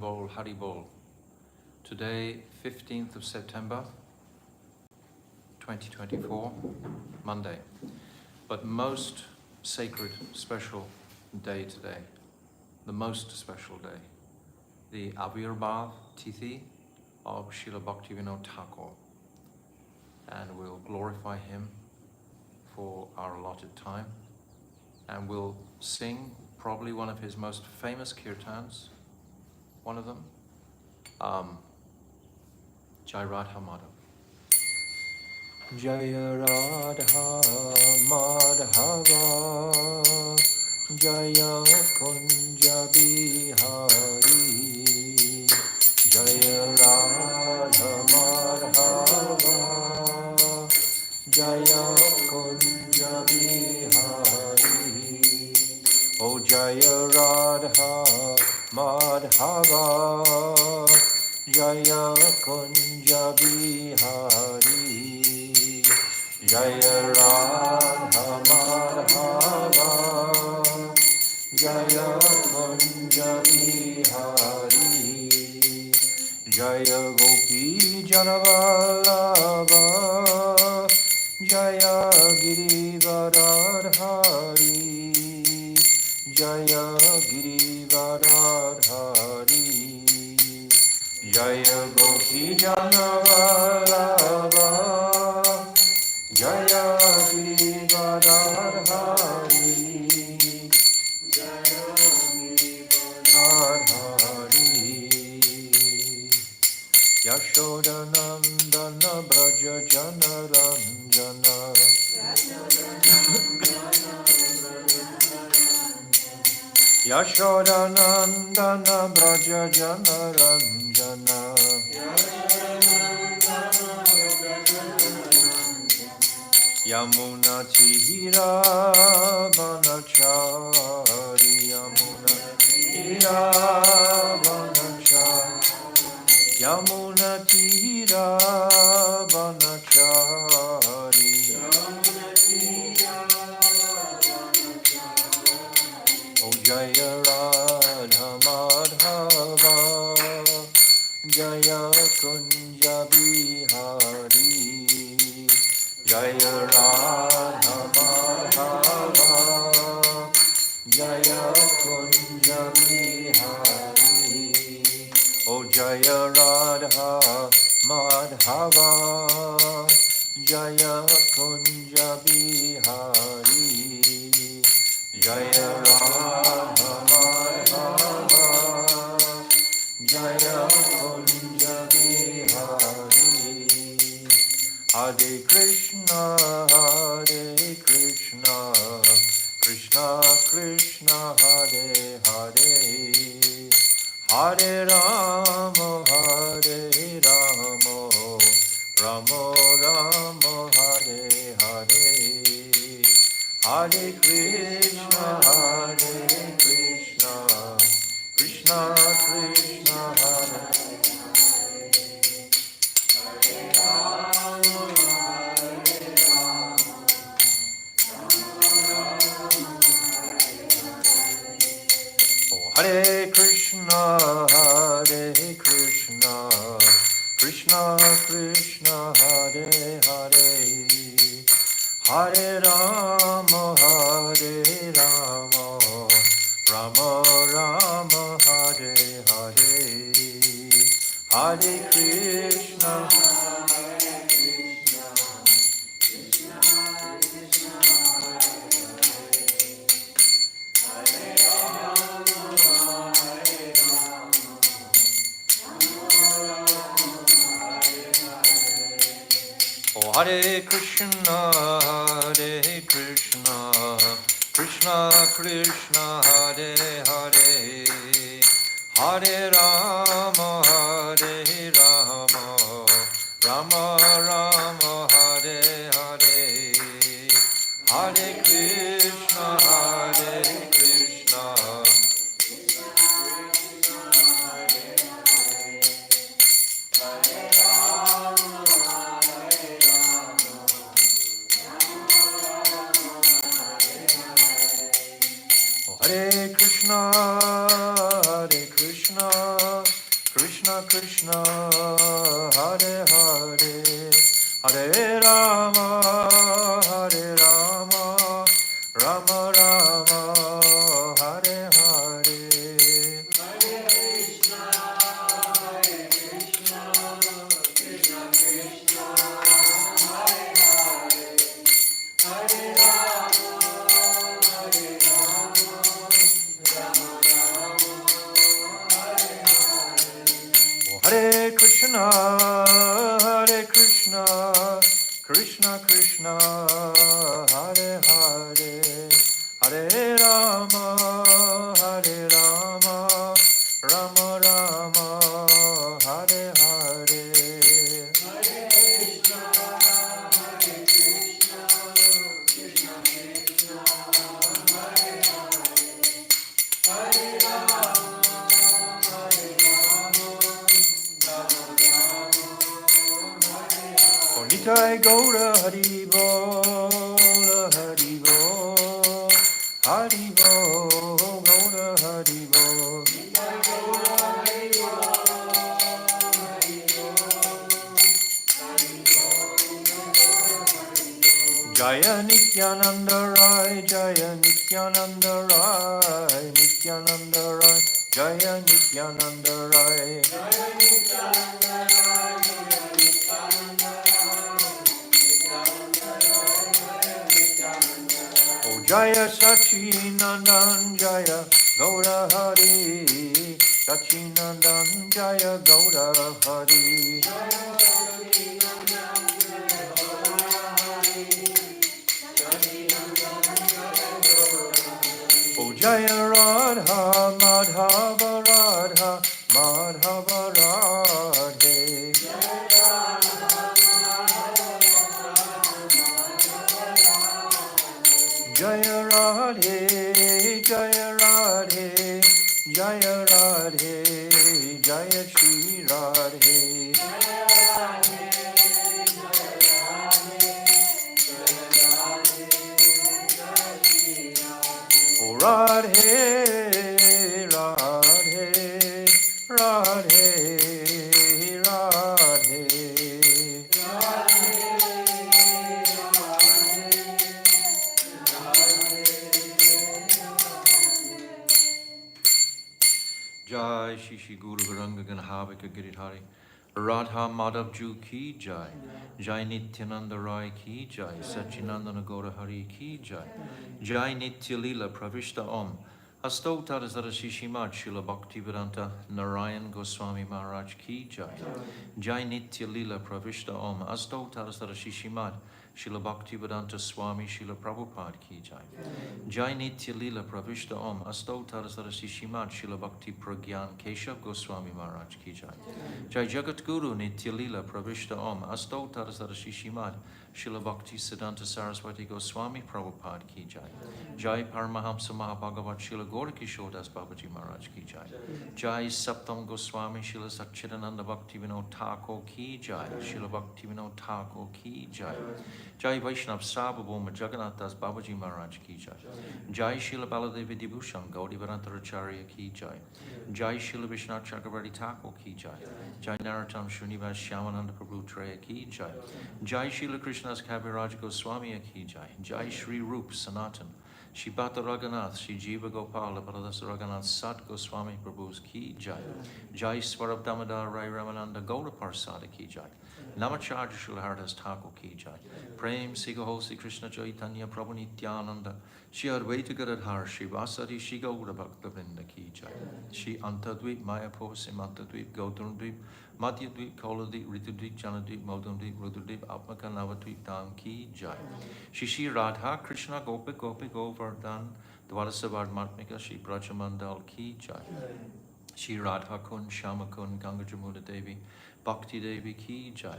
Bol, Hari Bol. Today, 15th of September, 2024, Monday. But most sacred, special day today. The most special day. The Avirbhava Tithi of Srila Bhaktivinoda Thakur. And we'll glorify him for our allotted time. And we'll sing probably one of his most famous kirtans. One of them, Jai Radha Madhav. Jai Radha Madhava, Jaya Kunja Bihari, Jai Radha Madhava, Jaya Kunja Bihari, O Jaya Radha Madhava, Jaya Kunja Bihari, Jaya Radha Madhava, Jaya Kunja Bihari, Jaya Gopi Janavallabha, Jaya Girivardhari, Jaya Girivardhari, Jaya Gopi Janavallabha, Jaya Girivardhari, Jaya Girivardhari, Yashodanandana Braja Janaranjana, Yashodanandana Braja Janaranjana, Yamuna Tira Banachari, Yamuna Tira Banachari, Yamuna Tira Banachari, O Jaya Radha Madhava, Jaya Kunja Bihari, Jaya Radha Madhava, Jaya Kunja Bihari, O Jaya Radha Madhava, Jaya Kunja Bihari, Jaya Radha Madhava, Jaya Kunja Bihari. Hare Krishna, Krishna Krishna, Hare Hare, Hare Rama, Rama Rama, Hare Hare, Hare Krishna, Krishna Krishna, Hare Hare Krishna, Krishna Krishna, Hare Hare, Hare Rama, Rama Rama, Hare Hare, Hare Krishna, Hare Krishna, Krishna Krishna, Hare Hare, Hare Rama, Rama Rama, Hare Hare, Hare Krishna, Hare Krishna, Krishna Krishna Hare Hare Hare Rama Hare Rama Rama Rama Hare Hare Hare Krishna, Krishna Krishna, Hare Hare, Hare Rama, Rama Rama, Hare Hare. Nitai Gaura Hari Bol, Hari Bol, Hari Bol, Gaura Hari Bol. Jaya Nityananda Rai, Jaya Nityananda Rai, Nityananda Rai, Jaya Nityananda Rai. Jaya Sachinandan Jaya Gaura Hari Sachinandan Jaya Gaura Hari Oh Jaya Radha Madhava Radha Madhava Radhe Jaya Radhe, Jaya Radhe, Jaya Radhe, Jaya Shri Radhe. Oh Radhe, Radhe, Radhe, Radhe. Jai Shishi Guru Garanga Ganhavika Giridhari Radha Madhav Ju Ki Jai Jai Nityananda Rai Ki Jai Sachinandana Gaura Hari Ki Jai Jai Nitya Lila Pravishta Om Astotar Zarashishimad Srila Bhaktivinoda Narayan Goswami Maharaj Ki Jai Jai Nitya Lila Pravishta Om Astotar Zarashishimad Srila Bhaktivinoda Swami Srila Prabhupada Ki Jai Jai Nitya Lila Pravishta Om Astotar Zarashishimad Srila Bhakti Pragyan Keshav Goswami Maharaj Ki Jai Jai Jagat Guru Nitya Lila Pravishta Om Astotar Zarashishimad Srila Bhakti Siddhanta Saraswati Goswami Prabhupada Ki Jai Jai Paramahamsa Mahabhagavat Srila Gaura Das Babaji Maharaj Ki Jai Jai Saptam Goswami Srila Satchidananda Bhaktivinoda Thakur Ki Jai Srila Bhaktivinoda Thakur Ki Jai Jai Vaishnav Sabhabhoma Jagannath Das Babaji Maharaj Ki Jai Jai Srila Baladevi Dibhushan Gaudi Varantharacharya Ki Jai Jai Srila Vishnath Chakravarti Thakur Ki Jai Jai Narottam Srinivas Shyamananda Prabhu Treya Ki Jai Jai Srila Krishna's Kaviraj Goswami Ki Jai Jai Shri Rup Sanatan Shri Bhatta Raghunath Shri Jiva Gopala Baladas Raghunath Sat Goswami Prabhu's Ki Jai Jai Swarab Damodar Rai Ramananda Gaura Parsada Ki Jai Namacharya Srila Haridas Thakur Ki Jai Prem Sigaho Sri Krishna Chaitanya Prabhu Nityananda Shri Advaita Gadadhar Shri Vasari Shri Gaura Bhaktivinoda Ki Jai Shri Antadvip Mayapur Simantadvip Gautundvip Madhyadvip Koladvip Ritudvip Janadvip Modundvip Rududvip Atmaka Navadvip Dham Ki Jai Shri Shri Radha Krishna Gopi Gopi Govardhan Dwadasavad Matmika Shri Brajamandal Ki Jai Shri Radha Kun Shama Kun Ganga Jamuna Devi Bhakti Devi Ki Jai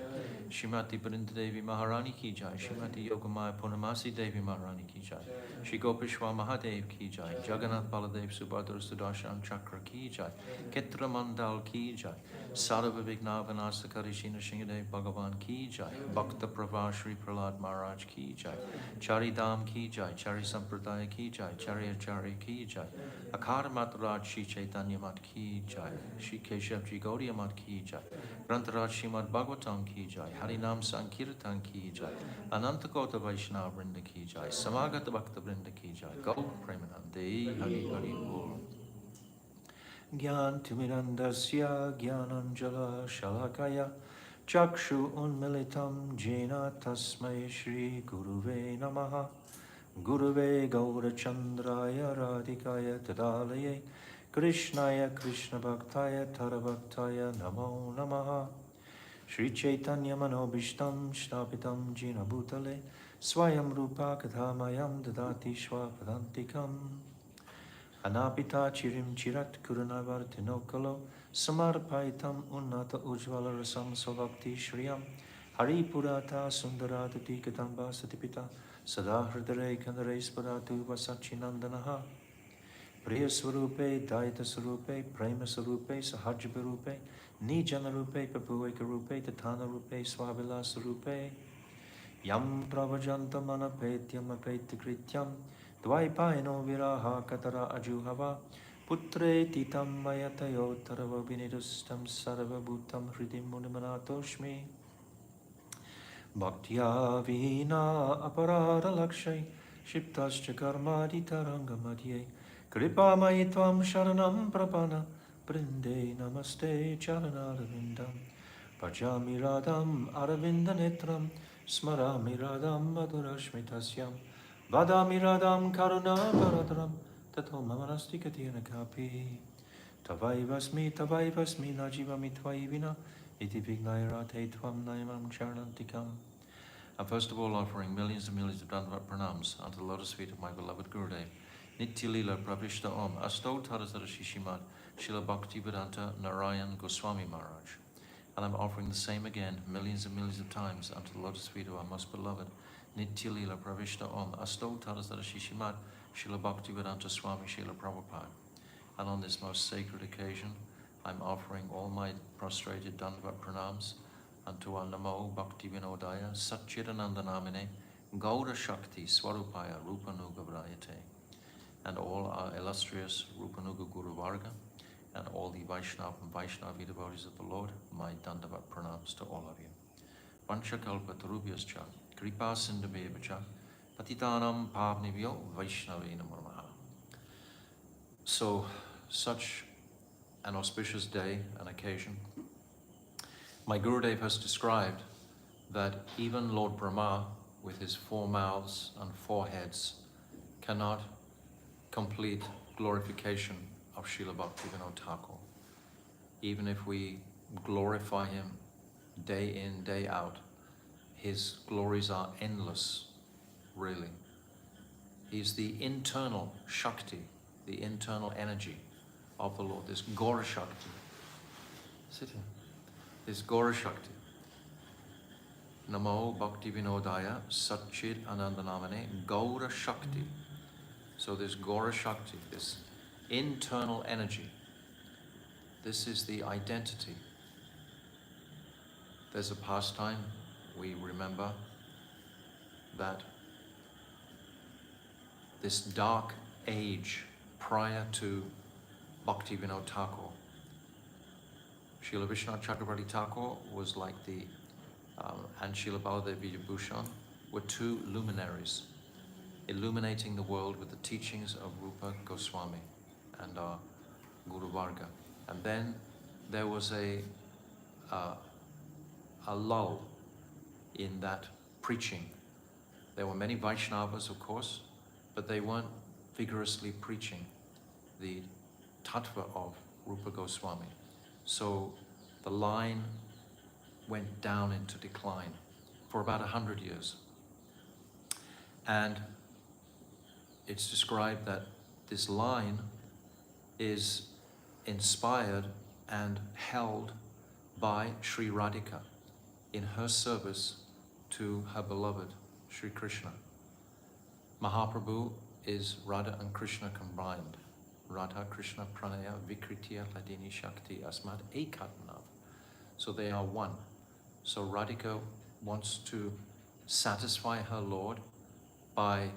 Shrimati Brinda Devi Maharani Ki Jai Shrimati Yogamaya Purnamasi Devi Maharani Ki Jai Shri Gopishwa Mahadev Ki Jai Jagannath Baladev Subhadra Sudarshan Chakra Ki Jai Ketra Mandal Ki Jai Sarva Vigna Vinasakari Shina Shingade Bhagavan Ki Jai, Bhakta Prabha Shri Prahlad Maharaj Ki Jai, Chari Dham Ki Jai, Chari Sampradaya Ki Jai, Chari Acharya Ki Jai, Akar Mataraj Shri Chaitanya Mat Ki Jai, Shri Keshav Ji Gaudiya Mat Ki Jai, Grantaraj Srimad Bhagavatam Ki Jai, Harinam Sankirtan Ki Jai, Ananta Kota Vaishnava Vrinda Ki Jai, Samagata Bhakta Vrinda Ki Jai, Gaur Premanande Hari Hari Bol. Gyantimirandasya Gyananjala Shalakaya Chakshu Unmilitam Jena Tasmai Shri Guruve Namaha Guruve Gaurachandraya Radhikaya Tadalaye Krishnaya Krishna Bhaktaya Tarabhaktaya Namo Namaha Shri Chaitanya Manobishtam Shtapitam Jena Bhutale Swayam Rupa Kathamayam Dadati Shwapadantikam Anapita Chirim Chirat Kuranavartinokalo Samarpaitam Unnata Ujvala Rasam Savakti Shriyam Hari Purata Sundarata Tikatamba Satipita Sada Hridare Kandare Spadatu Vasachinandanaha Priya Swarupe Daita Swarupe Prema Swarupe Sahajya Rupe Nijana Rupe Papueka Rupe Tatana Rupe Swabila Swarupe Yam Pravajanta Manapetyam Apetikrityam Dvaipaino Viraha Katara Ajuhava Putre Titam Mayatayo Tarava Vinidustam Sarava Bhutam Hridim Munimanatoshmi Bhaktya Vina Aparada Lakshay Shiptascha Karmadi Tarangamadye Kripa Maitvam Sharanam Prapana Brinde Namaste Charanarvindam Pajami Radam Aravinda Netram Smarami Radam Madhurashmitasyam Vadami Radam Karuna Paradram Tato Mamarasti Katina Kapi Tavai Vasmi Najivami Tvaivina Iti Vignairate Tvam Naimam Charanantikam. I'm first of all offering millions and millions of Dandavat pranams unto the lotus feet of my beloved Gurudev, Nitya Lila Pravishta Om, Asto Tadasara Shishimad, Srila Bhaktivedanta Narayan Goswami Maharaj. And I'm offering the same again, millions and millions of times, unto the lotus feet of our most beloved, Nitya Lila Pravishta Om, Asto Tadasara Shishimad, Srila Bhaktivedanta Swami Srila Prabhupada. And on this most sacred occasion, I'm offering all my prostrated Dandavat pranams unto our Namo Bhaktivinodaya Satchidanandanamine Gaura Shakti Swarupaya Rupanuga Vrayate, and all our illustrious Rupanuga Guru Varga and all the Vaishnava and Vaishnavi devotees of the Lord, my Dandavat pranams to all of you. Vanchakalpa Tarubhyascha Kripa Sindhabevacha Patitanam Pavnivyo Vaishnavena Murmaha. So, such an auspicious day, an occasion. My Gurudev has described that even Lord Brahma, with his 4 mouths and 4 heads, cannot complete glorification of Srila Bhaktivinoda Thakur. Even if we glorify him day in, day out, his glories are endless, really. He's the internal Shakti, the internal energy of the Lord, this Gaura Shakti. Sit here. This Gaura Shakti. Namo Bhaktivinodaya Satchid Anandanamane Gaura Shakti. So this Gaura Shakti, this internal energy, this is the identity. There's a pastime we remember that this dark age prior to Bhaktivinoda Thakur, Srila Vishwanath Chakravarti Thakur was like the, and Srila Baladev Bhushan were 2 luminaries illuminating the world with the teachings of Rupa Goswami and our Guru Varga. And then there was a lull in that preaching. There were many Vaishnavas, of course, but they weren't vigorously preaching the tattva of Rupa Goswami. So the line went down into decline for about 100 years. And it's described that this line is inspired and held by Sri Radhika in her service to her beloved Sri Krishna. Mahaprabhu is Radha and Krishna combined. Radha Krishna Pranaya Vikritiya Ladini Shakti Asmad Ekatmanav So they are one. So Radhika wants to satisfy her Lord by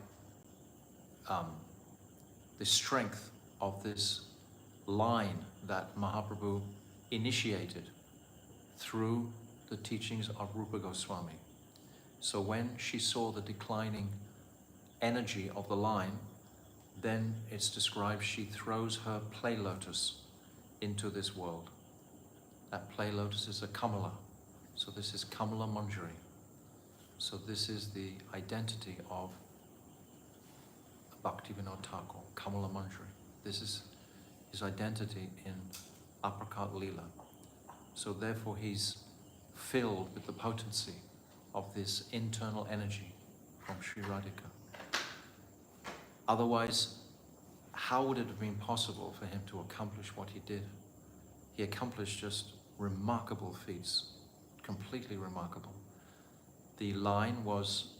the strength of this line that Mahaprabhu initiated through the teachings of Rupa Goswami. So when she saw the declining energy of the line, then it's described she throws her play lotus into this world. That play lotus is a Kamala. So this is Kamala Manjari. So this is the identity of Bhaktivinoda Thakur, Kamala Manjari. This is his identity in Apricot Leela. So therefore he's filled with the potency of this internal energy from Sri Radhika. Otherwise, how would it have been possible for him to accomplish what he did? He accomplished just remarkable feats, completely remarkable. The line was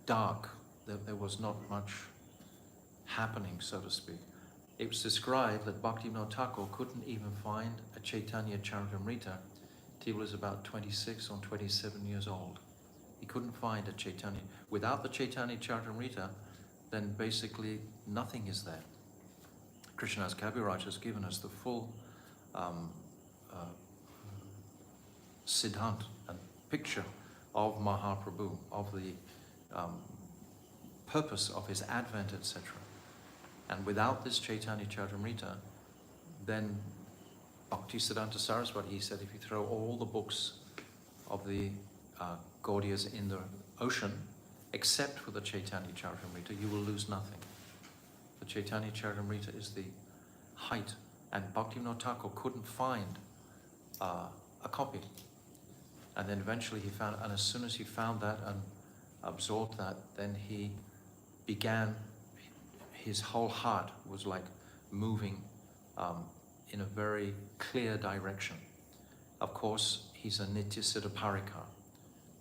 dark. There was not much happening, so to speak. It was described that Bhaktivinoda Thakur couldn't even find a Chaitanya Charitamrita till he was about 26 or 27 years old. He couldn't find a Chaitanya. Without the Chaitanya Charitamrita, then basically nothing is there. Krishnadas Kaviraj has given us the full siddhant and picture of Mahaprabhu, of the purpose of his advent, etc. And without this Chaitanya Charitamrita, then Bhaktisiddhanta Saraswati, he said, if you throw all the books of the Gaudiyas in the ocean, except for the Chaitanya Charitamrita, you will lose nothing. The Chaitanya Charitamrita is the height, and Bhaktivinoda Thakur couldn't find a copy. And then eventually he found, and as soon as he found that and absorbed that, then he began, his whole heart was like moving in a very clear direction. Of course, he's a Nitya Siddha Parikar,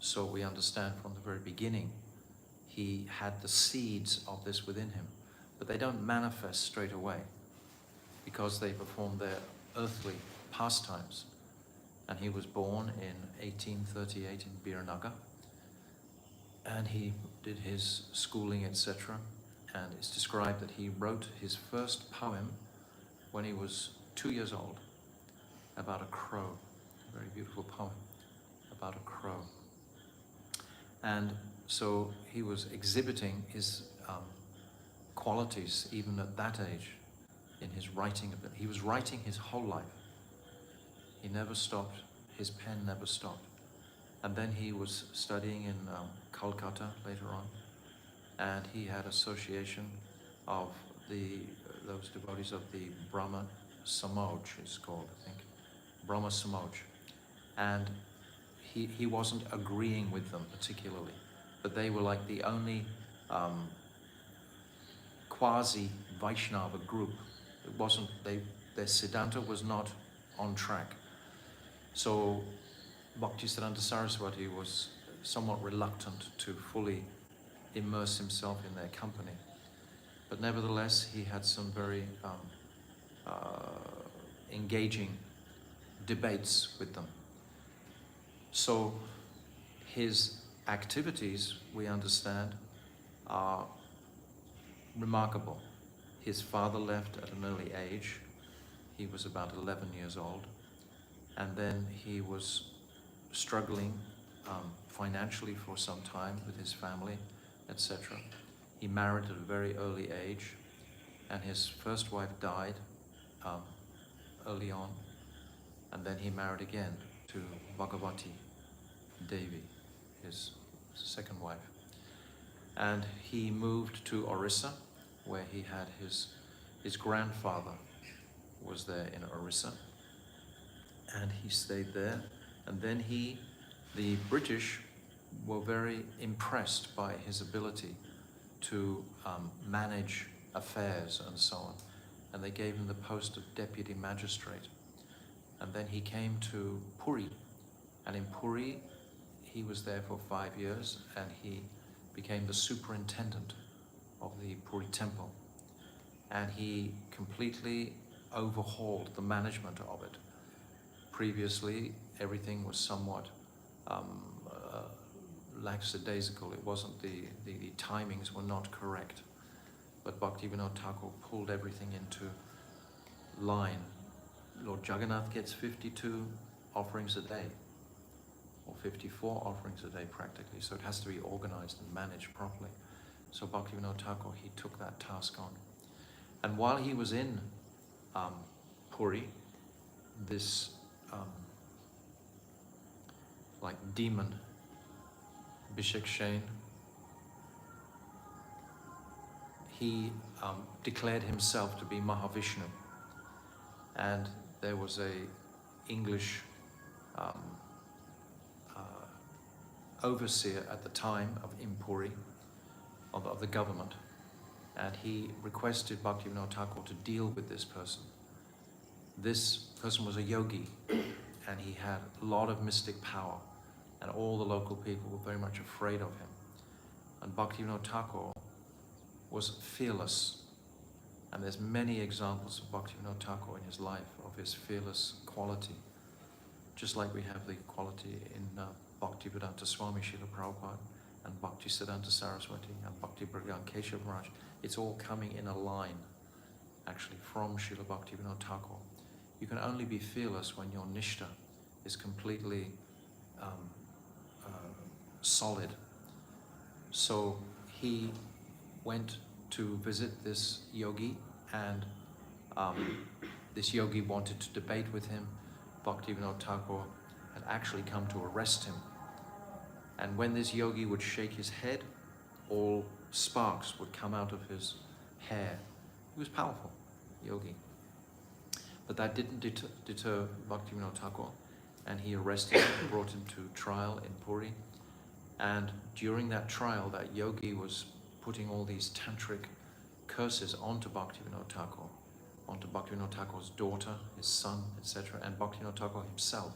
so we understand from the very beginning he had the seeds of this within him, but they don't manifest straight away because they perform their earthly pastimes. And he was born in 1838 in Biranagar, and he did his schooling, etc. And it's described that he wrote his first poem when he was 2 years old, about a crow, a very beautiful poem about a crow. And so he was exhibiting his qualities even at that age in his writing. He was writing his whole life. He never stopped, his pen never stopped. And then he was studying in Kolkata later on, and he had association of those devotees of the Brahma Samaj, it's called, I think, Brahma Samaj. And he wasn't agreeing with them particularly, but they were like the only quasi-Vaishnava group. It wasn't, their Siddhanta was not on track. So Bhaktisiddhanta Saraswati was somewhat reluctant to fully immerse himself in their company. But nevertheless, he had some very engaging debates with them. So his activities, we understand, are remarkable. His father left at an early age. He was about 11 years old. And then he was struggling financially for some time with his family, etc. He married at a very early age, and his first wife died early on, and then he married again to Bhagavati Devi, his second wife. And he moved to Orissa, where he had his grandfather was there in Orissa, and he stayed there. And then the British were very impressed by his ability to manage affairs and so on. And they gave him the post of deputy magistrate. And then he came to Puri. And in Puri, he was there for 5 years, and he became the superintendent of the Puri temple. And he completely overhauled the management of it. previously everything was somewhat lackadaisical. It wasn't, the timings were not correct. But Bhaktivinoda Thakur pulled everything into line. Lord Jagannath gets 52 offerings a day, or 54 offerings a day practically, so it has to be organized and managed properly. So Bhaktivinoda Thakur, he took that task on. And while he was in Puri, this like demon, Bishakshain, he declared himself to be Mahavishnu. And there was a English overseer at the time of Puri, of the government, and he requested Bhaktivinoda Thakur to deal with this person. This person was a yogi, and he had a lot of mystic power, and all the local people were very much afraid of him. And Bhaktivinoda Thakur was fearless, and there's many examples of Bhaktivinoda Thakur in his life, of his fearless quality, just like we have the quality in Bhaktivedanta Swami Srila Prabhupada, and Bhaktisiddhanta Saraswati, and Bhakti Bhagavan Keshav Maharaj. It's all coming in a line, actually, from Srila Bhaktivinoda Thakur. You can only be fearless when your nishta is completely solid. So he went to visit this yogi, and this yogi wanted to debate with him. Bhaktivinoda Thakur had actually come to arrest him. And when this yogi would shake his head, all sparks would come out of his hair. He was powerful, yogi. But that didn't deter Bhaktivinoda Thakur, and he arrested him and brought him to trial in Puri. And during that trial, that yogi was putting all these tantric curses onto Bhaktivinoda Thakur, onto Bhaktivinoda Thakur's daughter, his son, etc., and Bhaktivinoda Thakur himself.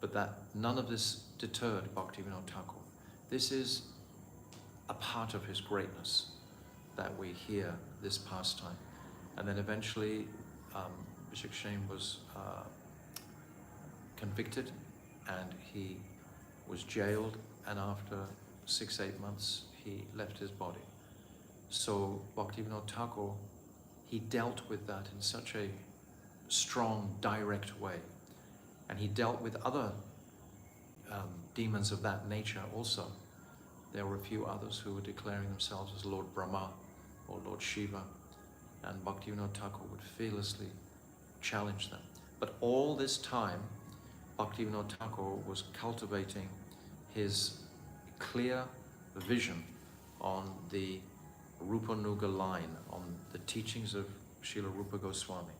But that none of this deterred Bhaktivinoda Thakur. This is a part of his greatness, that we hear this pastime. And then eventually Bishakshain was convicted, and he was jailed, and after 6-8 months he left his body. So Bhaktivinoda Thakur, he dealt with that in such a strong, direct way. And he dealt with other demons of that nature also. There were a few others who were declaring themselves as Lord Brahma or Lord Shiva, and Bhaktivinoda Thakur would fearlessly challenge them. But all this time, Bhaktivinoda Thakur was cultivating his clear vision on the Rupanuga line, on the teachings of Srila Rupa Goswami.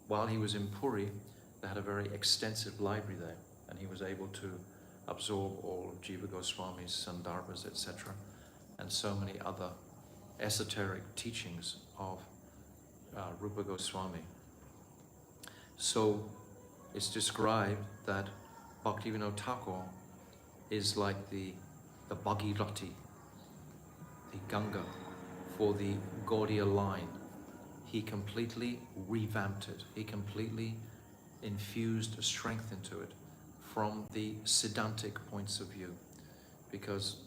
While he was in Puri, they had a very extensive library there, and he was able to absorb all of Jiva Goswami's Sandarbhas, etc., and so many other esoteric teachings of Rupa Goswami. So it's described that Bhaktivinoda Thakur is like the Bhagirati, the Ganga, for the Gaudiya line. He completely revamped it. He completely infused strength into it from the Siddhantic points of view, because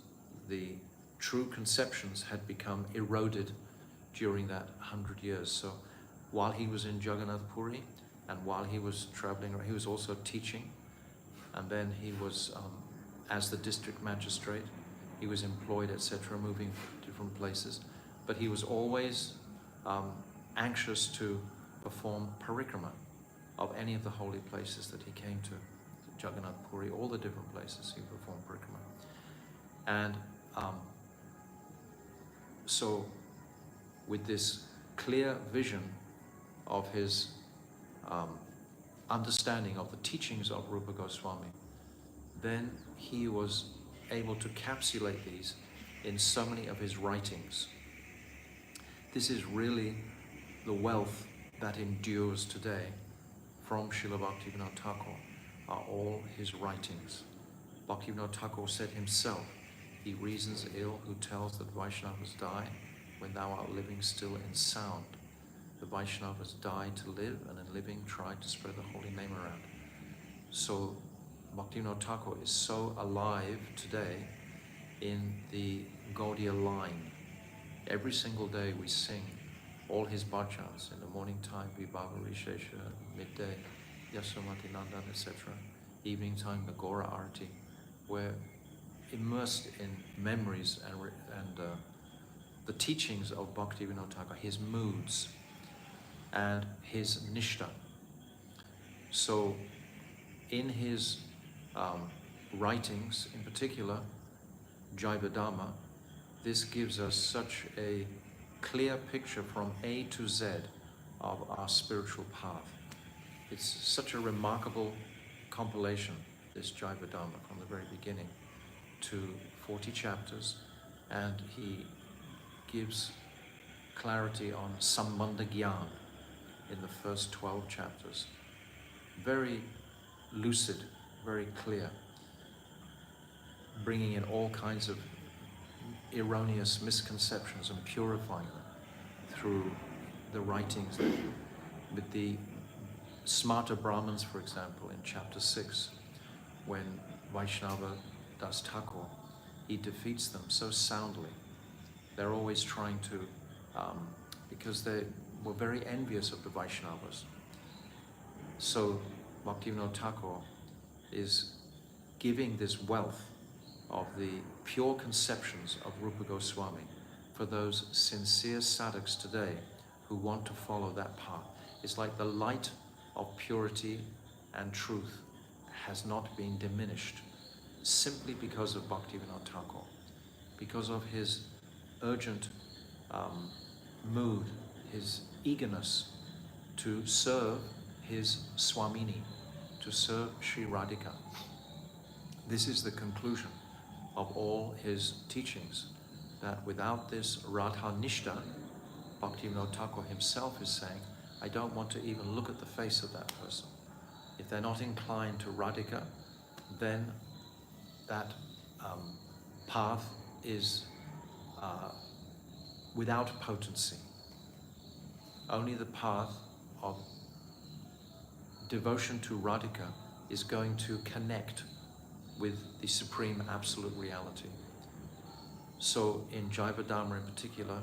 the true conceptions had become eroded during that 100 years. So while he was in Jagannath Puri, and while he was traveling, he was also teaching, and then he was, as the district magistrate, he was employed, etc., moving to different places. But he was always anxious to perform parikrama of any of the holy places that he came to, Jagannath Puri, all the different places he performed parikrama. And so with this clear vision of his understanding of the teachings of Rupa Goswami, then he was able to capsulate these in so many of his writings. This is really the wealth that endures today from Srila Bhaktivinoda Thakur, are all his writings. Bhaktivinoda Thakur said himself, "He reasons ill who tells that Vaishnavas die when thou art living still in sound. The Vaishnavas died to live, and in living tried to spread the holy name around." So Bhaktivinoda Thakur is so alive today in the Gaudiya line. Every single day we sing all his bhajans in the morning time, Vibhava Rishesha, midday, Yasomati Nandan, etc. Evening time, the Gora Arati. We're immersed in memories and the teachings of Bhaktivinoda Thakur, his moods and his nishta. So in his writings, in particular, Jaiva Dhamma, this gives us such a clear picture from A to Z of our spiritual path. It's such a remarkable compilation, this Jaiva Dhamma, from the very beginning to 40 chapters, and he gives clarity on Sambandha Gyan in the first 12 chapters. Very lucid, very clear, bringing in all kinds of erroneous misconceptions and purifying them through the writings. With the Smarta Brahmins, for example, in chapter 6, when Vaishnava Das Thakur, he defeats them so soundly. They're always trying to, because they were very envious of the Vaishnavas. So Bhaktivinoda Thakur is giving this wealth of the pure conceptions of Rupa Goswami for those sincere sadhaks today who want to follow that path. It's like the light of purity and truth has not been diminished simply because of Bhaktivinoda Thakur, because of his urgent mood, his eagerness to serve his Swamini, to serve Sri Radhika. This is the conclusion of all his teachings, that without this Radha Nishta, Bhaktivinoda Thakur himself is saying, I don't want to even look at the face of that person. If they're not inclined to Radhika, then that path is without potency. Only the path of devotion to Radhika is going to connect with the supreme absolute reality. So in Jaiva Dhamma in particular,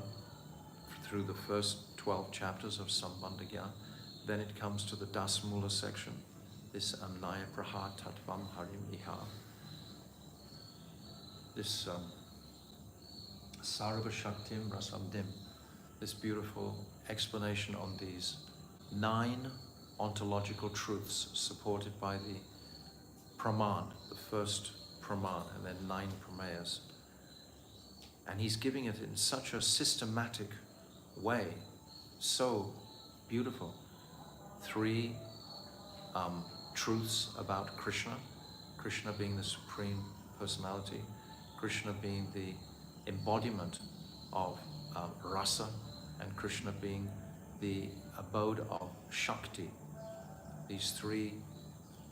through the first 12 chapters of Sambandha Gyan, then it comes to the Dasmula section, this Annaya Praha Tattvam Harim Iha, this Sarva Shaktim Rasamdim, this beautiful explanation on these 9 ontological truths supported by the Praman, the first Praman, and then 9 Pramayas. And he's giving it in such a systematic way, so beautiful. 3 truths about Krishna, Krishna being the Supreme Personality, Krishna being the embodiment of rasa, and Krishna being the abode of Shakti. These 3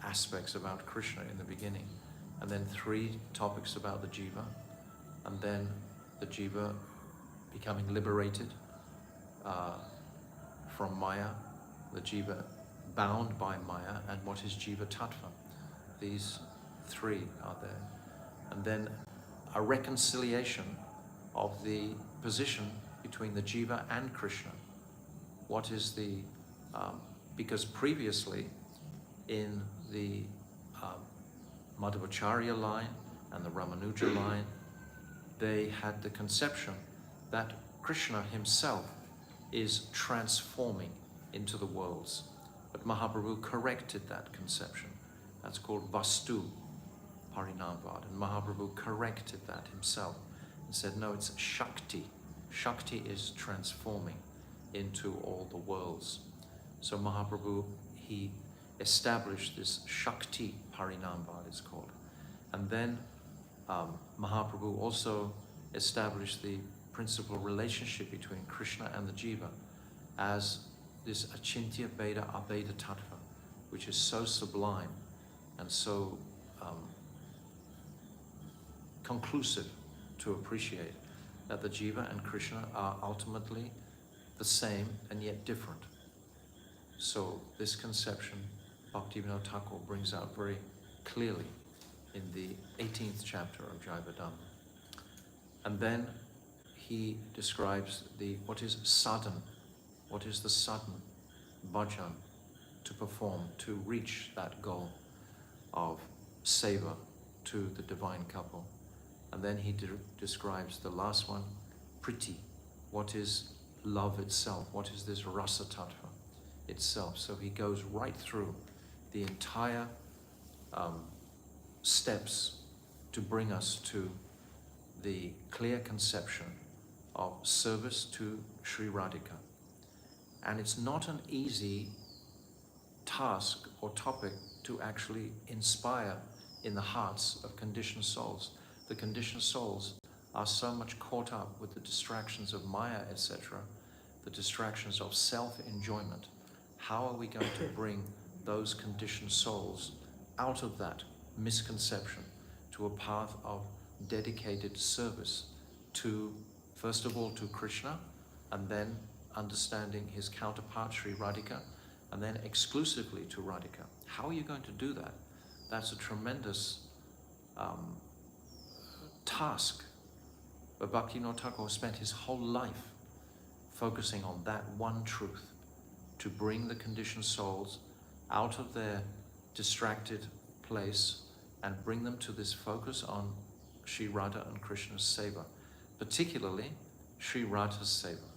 aspects about Krishna in the beginning, and then 3 topics about the jiva, and then the jiva becoming liberated from Maya, the jiva bound by Maya, and what is jiva tattva. These 3 are there. And then a reconciliation of the position between the jiva and Krishna. What is the, because previously in the Madhvacharya line and the Ramanuja line, they had the conception that Krishna himself is transforming into the worlds. But Mahaprabhu corrected that conception. That's called Vastu Harinamvad. And Mahaprabhu corrected that himself and said, no, it's Shakti. Shakti is transforming into all the worlds. So Mahaprabhu, he established this Shakti Harinamvad, it's called. And then Mahaprabhu also established the principal relationship between Krishna and the jiva as this Achintya Veda Abheda Tattva, which is so sublime and so conclusive to appreciate, that the jiva and Krishna are ultimately the same and yet different. So this conception Bhaktivinoda Thakur brings out very clearly in the 18th chapter of Jivadhamma. And then he describes what is sadhan, what is the sadhan, bhajan, to perform, to reach that goal of seva to the divine couple. And then he describes the last one, priti, what is love itself, what is this rasa tattva itself. So he goes right through the entire steps to bring us to the clear conception of service to Sri Radhika. And it's not an easy task or topic to actually inspire in the hearts of conditioned souls. The conditioned souls are so much caught up with the distractions of Maya, etc., the distractions of self-enjoyment. How are we going to bring those conditioned souls out of that misconception to a path of dedicated service to, first of all, to Krishna, and then understanding his counterpart, Sri Radhika, and then exclusively to Radhika? How are you going to do that? That's a tremendous task. But Bhaktivinoda Thakur spent his whole life focusing on that one truth, to bring the conditioned souls out of their distracted place and bring them to this focus on Sri Radha and Krishna's seva, particularly Sri Radha's seva.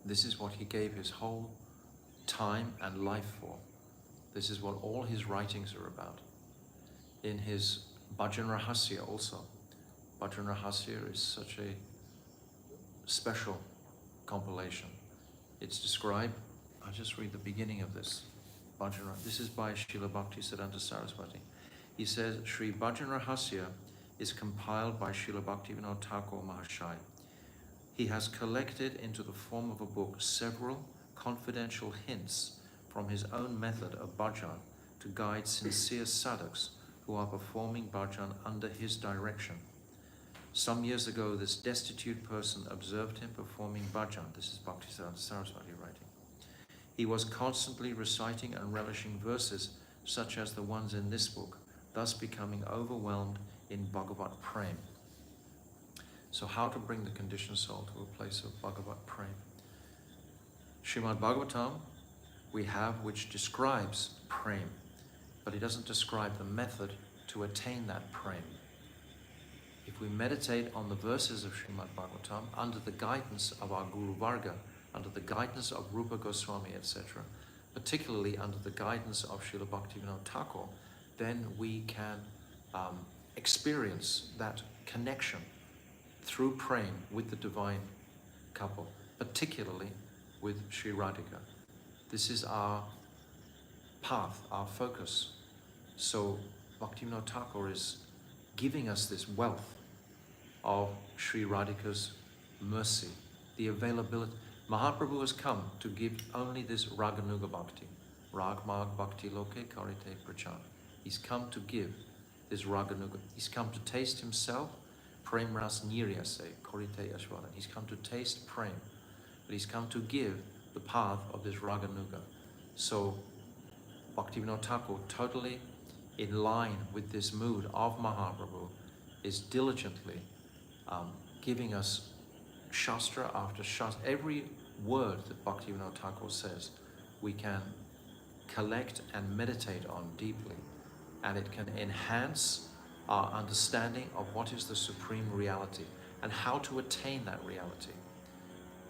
This is what he gave his whole time and life for. This is what all his writings are about. In his Bhajan Rahasya also. Bhajan Rahasya is such a special compilation. It's described, I'll just read the beginning of this. This is by Srila Bhaktisiddhanta Saraswati. He says, Sri Bhajan Rahasya is compiled by Srila Bhaktivinoda Thakur Mahashaya. He has collected into the form of a book several confidential hints from his own method of bhajan to guide sincere sadhaks who are performing bhajan under his direction. Some years ago, this destitute person observed him performing bhajan. This is Bhaktisiddhanta Saraswati writing. He was constantly reciting and relishing verses such as the ones in this book, thus becoming overwhelmed in Bhagavat Prem. So how to bring the conditioned soul to a place of Bhagavat Prem? Srimad Bhagavatam we have which describes Prem, but it doesn't describe the method to attain that Prem. If we meditate on the verses of Srimad Bhagavatam under the guidance of our Guru Varga, under the guidance of Rupa Goswami, etc., particularly under the guidance of Srila Bhaktivinoda Thakur, then we can experience that connection through Prem with the divine couple, particularly with Sri Radhika. This is our path, our focus. So Bhaktivinoda Thakur is giving us this wealth of Sri Radhika's mercy, the availability. Mahaprabhu has come to give only this Raganuga Bhakti. Rag Mag Bhakti Loke Karite Prachan. He's come to give this Raganuga. He's come to taste himself, Prem Ras Niryase, Karite Ashwara. He's come to taste Prem, but he's come to give the path of this Raganuga. So Bhaktivinoda Thakur, totally in line with this mood of Mahaprabhu, is diligently giving us Shastra after Shastra. Every word that Bhaktivinoda Thakur says, we can collect and meditate on deeply, and it can enhance our understanding of what is the supreme reality and how to attain that reality.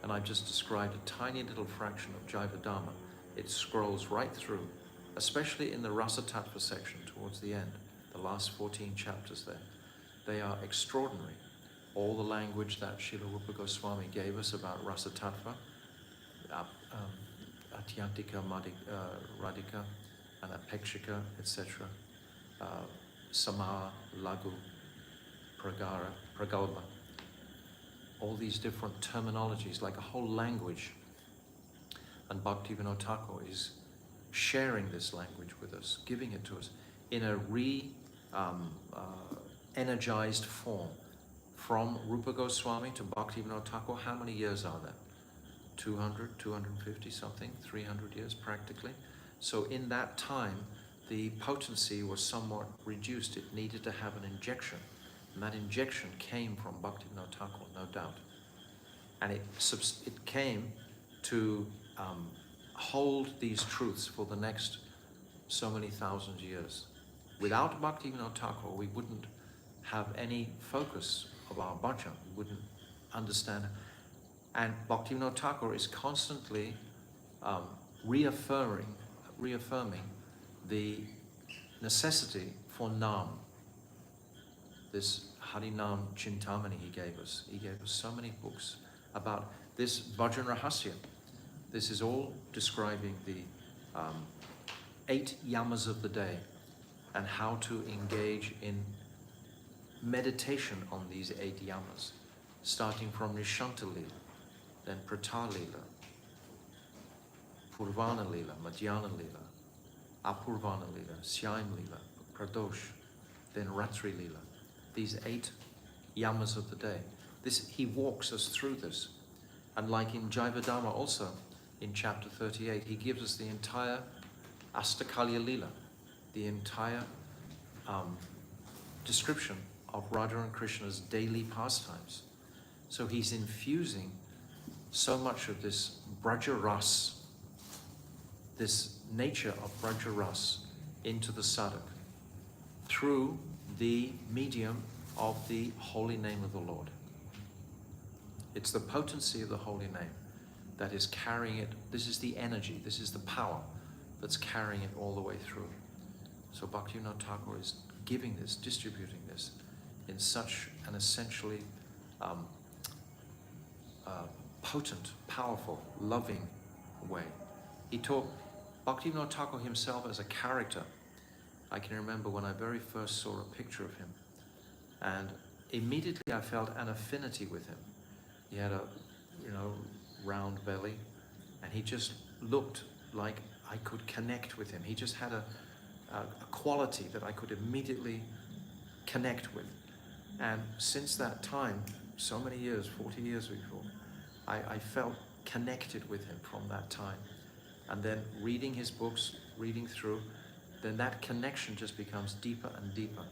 And I've just described a tiny little fraction of Jivadhamma. It scrolls right through, especially in the Rasa Tattva section towards the end, the last 14 chapters there. They are extraordinary. All the language that Srila Rupa Goswami gave us about Rasa Tattva, Atyantika, Radhika, and Apekshika, etc., Samaha, Lagu, Pragara, Pragalpa. All these different terminologies, like a whole language. And Bhaktivinoda Thakur is sharing this language with us, giving it to us in a energized form. From Rupa Goswami to Bhaktivinoda Thakur, how many years are there? 200, 250 something, 300 years practically. So in that time, the potency was somewhat reduced. It needed to have an injection. And that injection came from Bhaktivinoda Thakur, no doubt. And it came to hold these truths for the next so many thousand years. Without Bhaktivinoda Thakur, we wouldn't have any focus of our bhajan. We wouldn't understand. And Bhaktivinoda Thakur is constantly reaffirming the necessity for Nam. This Harinam Chintamani he gave us. He gave us so many books about this bhajan rahasya. This is all describing the 8 yamas of the day and how to engage in meditation on these 8 yamas, starting from Nishanta Lila, then Prata Lila, Purvana Lila, Madhyana Lila, Apurvana Lila, Syayam Lila, Pradosh, then Ratri Lila. These 8 yamas of the day. He walks us through this. And like in Jaivadharma also, in chapter 38, he gives us the entire Astakalya Lila, the entire description of Radha and Krishna's daily pastimes. So he's infusing so much of this Braja Ras, this nature of Braja Ras, into the sadhak through the medium of the holy name of the Lord. It's the potency of the holy name that is carrying it. This is the energy, this is the power that's carrying it all the way through. So Bhaktivinoda Thakur is giving this, distributing this in such an essentially potent, powerful, loving way. He taught Bhaktivinoda Thakur himself as a character. I can remember when I very first saw a picture of him, and immediately I felt an affinity with him. He had a, round belly, and he just looked like I could connect with him. He just had a quality that I could immediately connect with. And since that time, so many years, 40 years before, I felt connected with him from that time. And then reading his books, reading through, then that connection just becomes deeper and deeper.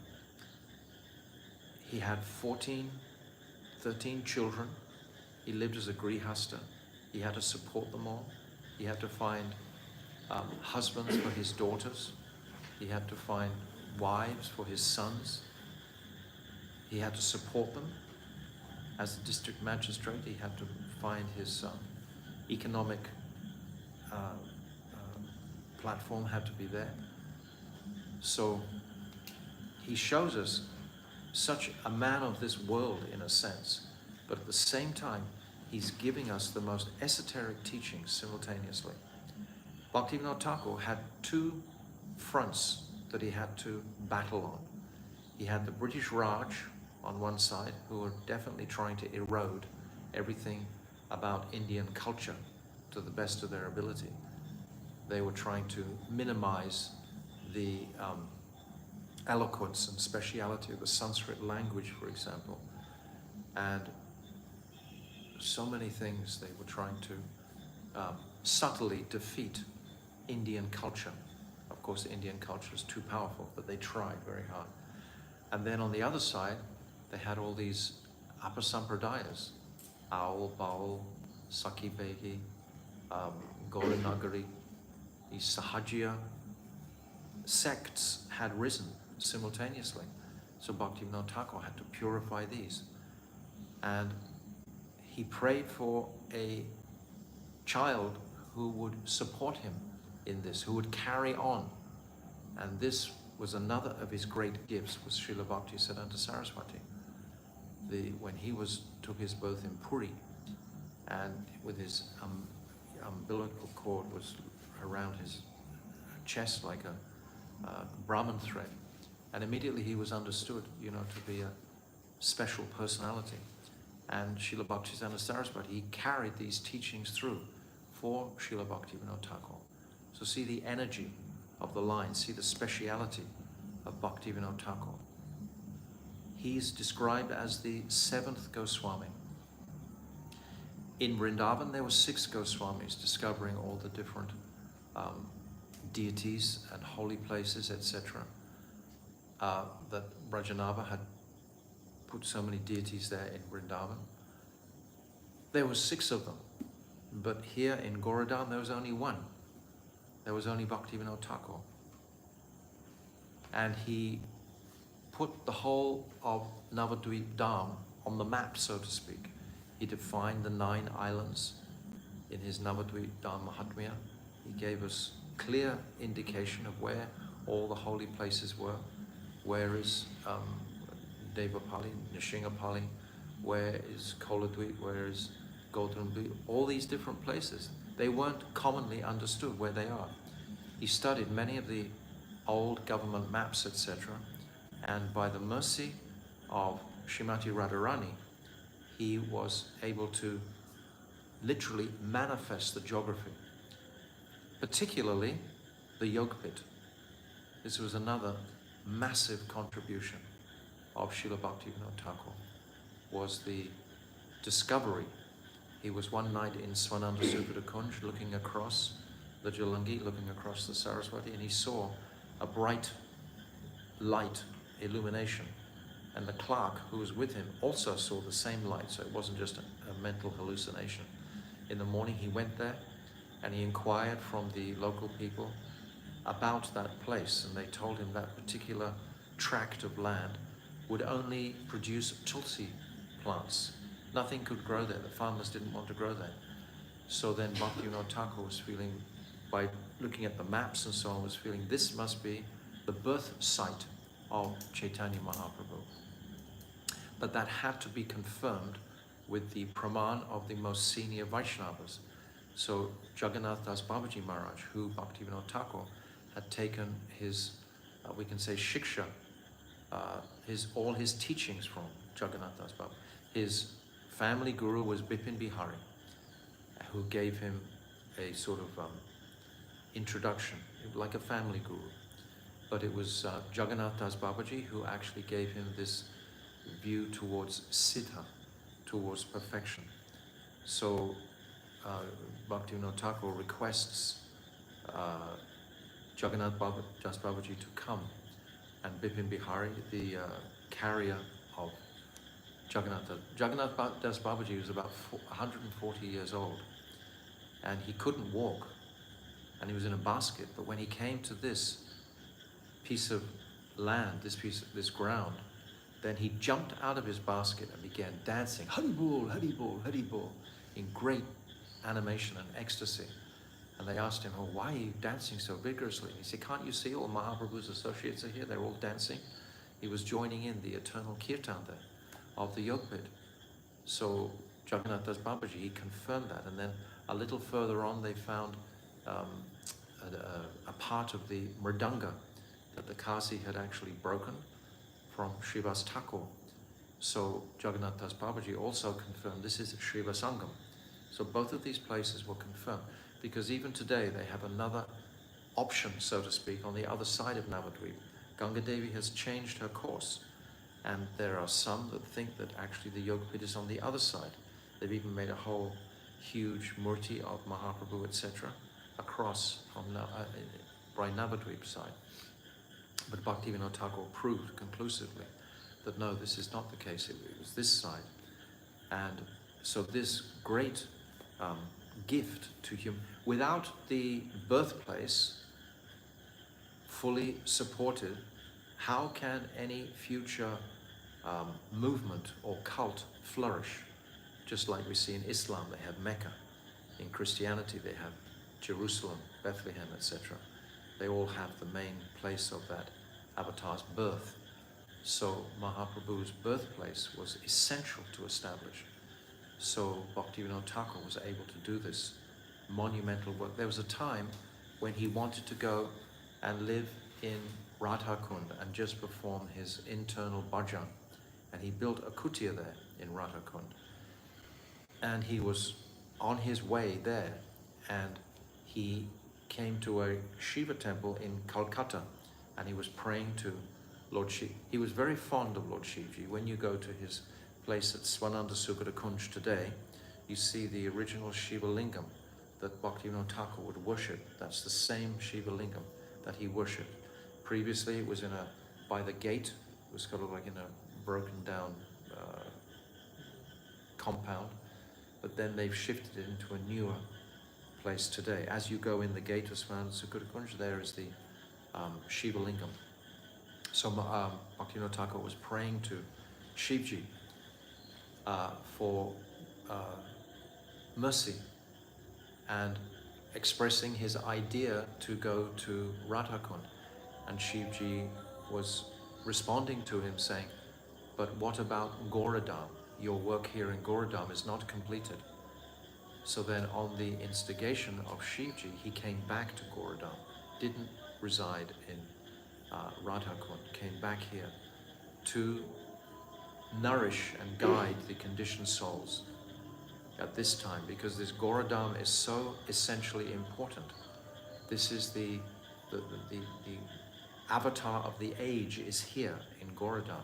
He had 13 children. He lived as a grihasta. He had to support them all. He had to find husbands for his daughters. He had to find wives for his sons. He had to support them. As the district magistrate, he had to find his economic platform had to be there. So he shows us such a man of this world in a sense, but at the same time, he's giving us the most esoteric teachings simultaneously. Bhaktivinoda Thakur had 2 fronts that he had to battle on. He had the British Raj on one side, who were definitely trying to erode everything about Indian culture to the best of their ability. They were trying to minimize the eloquence and speciality of the Sanskrit language, for example. And so many things they were trying to subtly defeat Indian culture. Of course, the Indian culture is too powerful, but they tried very hard. And then on the other side, they had all these apasampradayas, Aul, Baul, Sakhi Begi, Gauranagari, these Sahajya sects had risen simultaneously. So Bhaktivinoda Thakur had to purify these. And he prayed for a child who would support him in this, who would carry on. And this was another of his great gifts, was Srila Bhaktisiddhanta Saraswati. When he took his birth in Puri, and with his umbilical cord was around his chest like a Brahman thread. And immediately he was understood, to be a special personality. And Srila Bhaktisiddhanta Saraswati, he carried these teachings through for Srila Bhaktivinoda Thakur. So see the energy of the line, see the speciality of Bhaktivinoda Thakur. He's described as the 7th Goswami. In Vrindavan, there were 6 Goswamis discovering all the different deities and holy places, etc. That Brajanava had put so many deities there in Vrindavan. There were 6 of them, but here in Goradhan there was only one. There was only Bhaktivinoda Thakur. And he put the whole of Navadvip Dham on the map, so to speak. He defined the 9 islands in his Navadvip Dham Mahatmya. He gave us clear indication of where all the holy places were. Where is Devapali, Nishingapali, where is Koladvip, where is Goldrumbi, all these different places. They weren't commonly understood where they are. He studied many of the old government maps, etc. And by the mercy of Srimati Radharani, he was able to literally manifest the geography, particularly the Yogpit. This was another massive contribution of Srila Bhaktivinoda Thakur, was the discovery. He was one night in Swananda Sukada Kunj looking across the Jalangi, looking across the Saraswati, and he saw a bright light illumination. And the clerk who was with him also saw the same light, so it wasn't just a mental hallucination. In the morning he went there and he inquired from the local people about that place, and they told him that particular tract of land would only produce tulsi plants. Nothing could grow there. The farmers didn't want to grow there. So then Bhaktivinoda Thakur was feeling, by looking at the maps and so on, was feeling this must be the birth site of Chaitanya Mahaprabhu. But that had to be confirmed with the praman of the most senior Vaishnavas. So Jagannath Das Babaji Maharaj, who Bhaktivinoda Thakur had taken his, we can say, shiksha, all his teachings from Jagannath Das Babaji. His family guru was Bipin Bihari, who gave him a sort of introduction, like a family guru. But it was Jagannath Das Babaji who actually gave him this view towards siddha, towards perfection. So Bhaktivinoda Thakur requests Jagannath Das Babaji to come, and Bipin Bihari, the carrier of Jagannath Das Babaji was about 140 years old, and he couldn't walk, and he was in a basket. But when he came to this piece of land, this ground, then he jumped out of his basket and began dancing, Hari Bol, Hari Bol, Hari Bol, in great animation and ecstasy. And they asked him, oh, why are you dancing so vigorously? He said, can't you see all Mahaprabhu's associates are here? They're all dancing. He was joining in the eternal kirtan there of the Yogpit. So Jagannath Das Babaji, he confirmed that. And then a little further on, they found a part of the mridanga that the Kasi had actually broken from Srivas Thakur. So Jagannath Das Babaji also confirmed this is Srivasangam. So both of these places were confirmed, because even today they have another option, so to speak, on the other side of Navadvip. Ganga Devi has changed her course, and there are some that think that actually the Yogpit is on the other side. They've even made a whole huge murti of Mahaprabhu, etc., across from by Navadvip side. But Bhaktivinoda Thakur proved conclusively that no, this is not the case. It was this side. And so this great gift to him, without the birthplace fully supported, how can any future movement or cult flourish? Just like we see in Islam, they have Mecca. In Christianity, they have Jerusalem, Bethlehem, etc. They all have the main place of that avatar's birth. So Mahaprabhu's birthplace was essential to establish. So Bhaktivinoda Thakur was able to do this monumental work. There was a time when he wanted to go and live in Radhakund and just perform his internal bhajan. And he built a kutia there in Radhakund. And he was on his way there, and he came to a Shiva temple in Calcutta, and he was praying to Lord Shiva. He was very fond of Lord Shivji. When you go to his place at Swananda Sukada Kunj today, you see the original Shiva Lingam that Bhaktivinoda Thakur would worship, that's the same Shiva Lingam that he worshipped. Previously it was by the gate, it was kind of like in a broken down compound, but then they've shifted it into a newer place today. As you go in the gate of Svan Sukurakunj, there is the Shiva Lingam. So Bhaktivinoda Thakur was praying to Shivji for mercy and expressing his idea to go to Radhakund. And Shivji was responding to him saying, but what about Goradam? Your work here in Goradam is not completed. So then on the instigation of Shivji, he came back to Goradam, didn't reside in Radhakund, came back here to nourish and guide the conditioned souls at this time, because this Goradam is so essentially important. This is the avatar of the age is here in Goradam.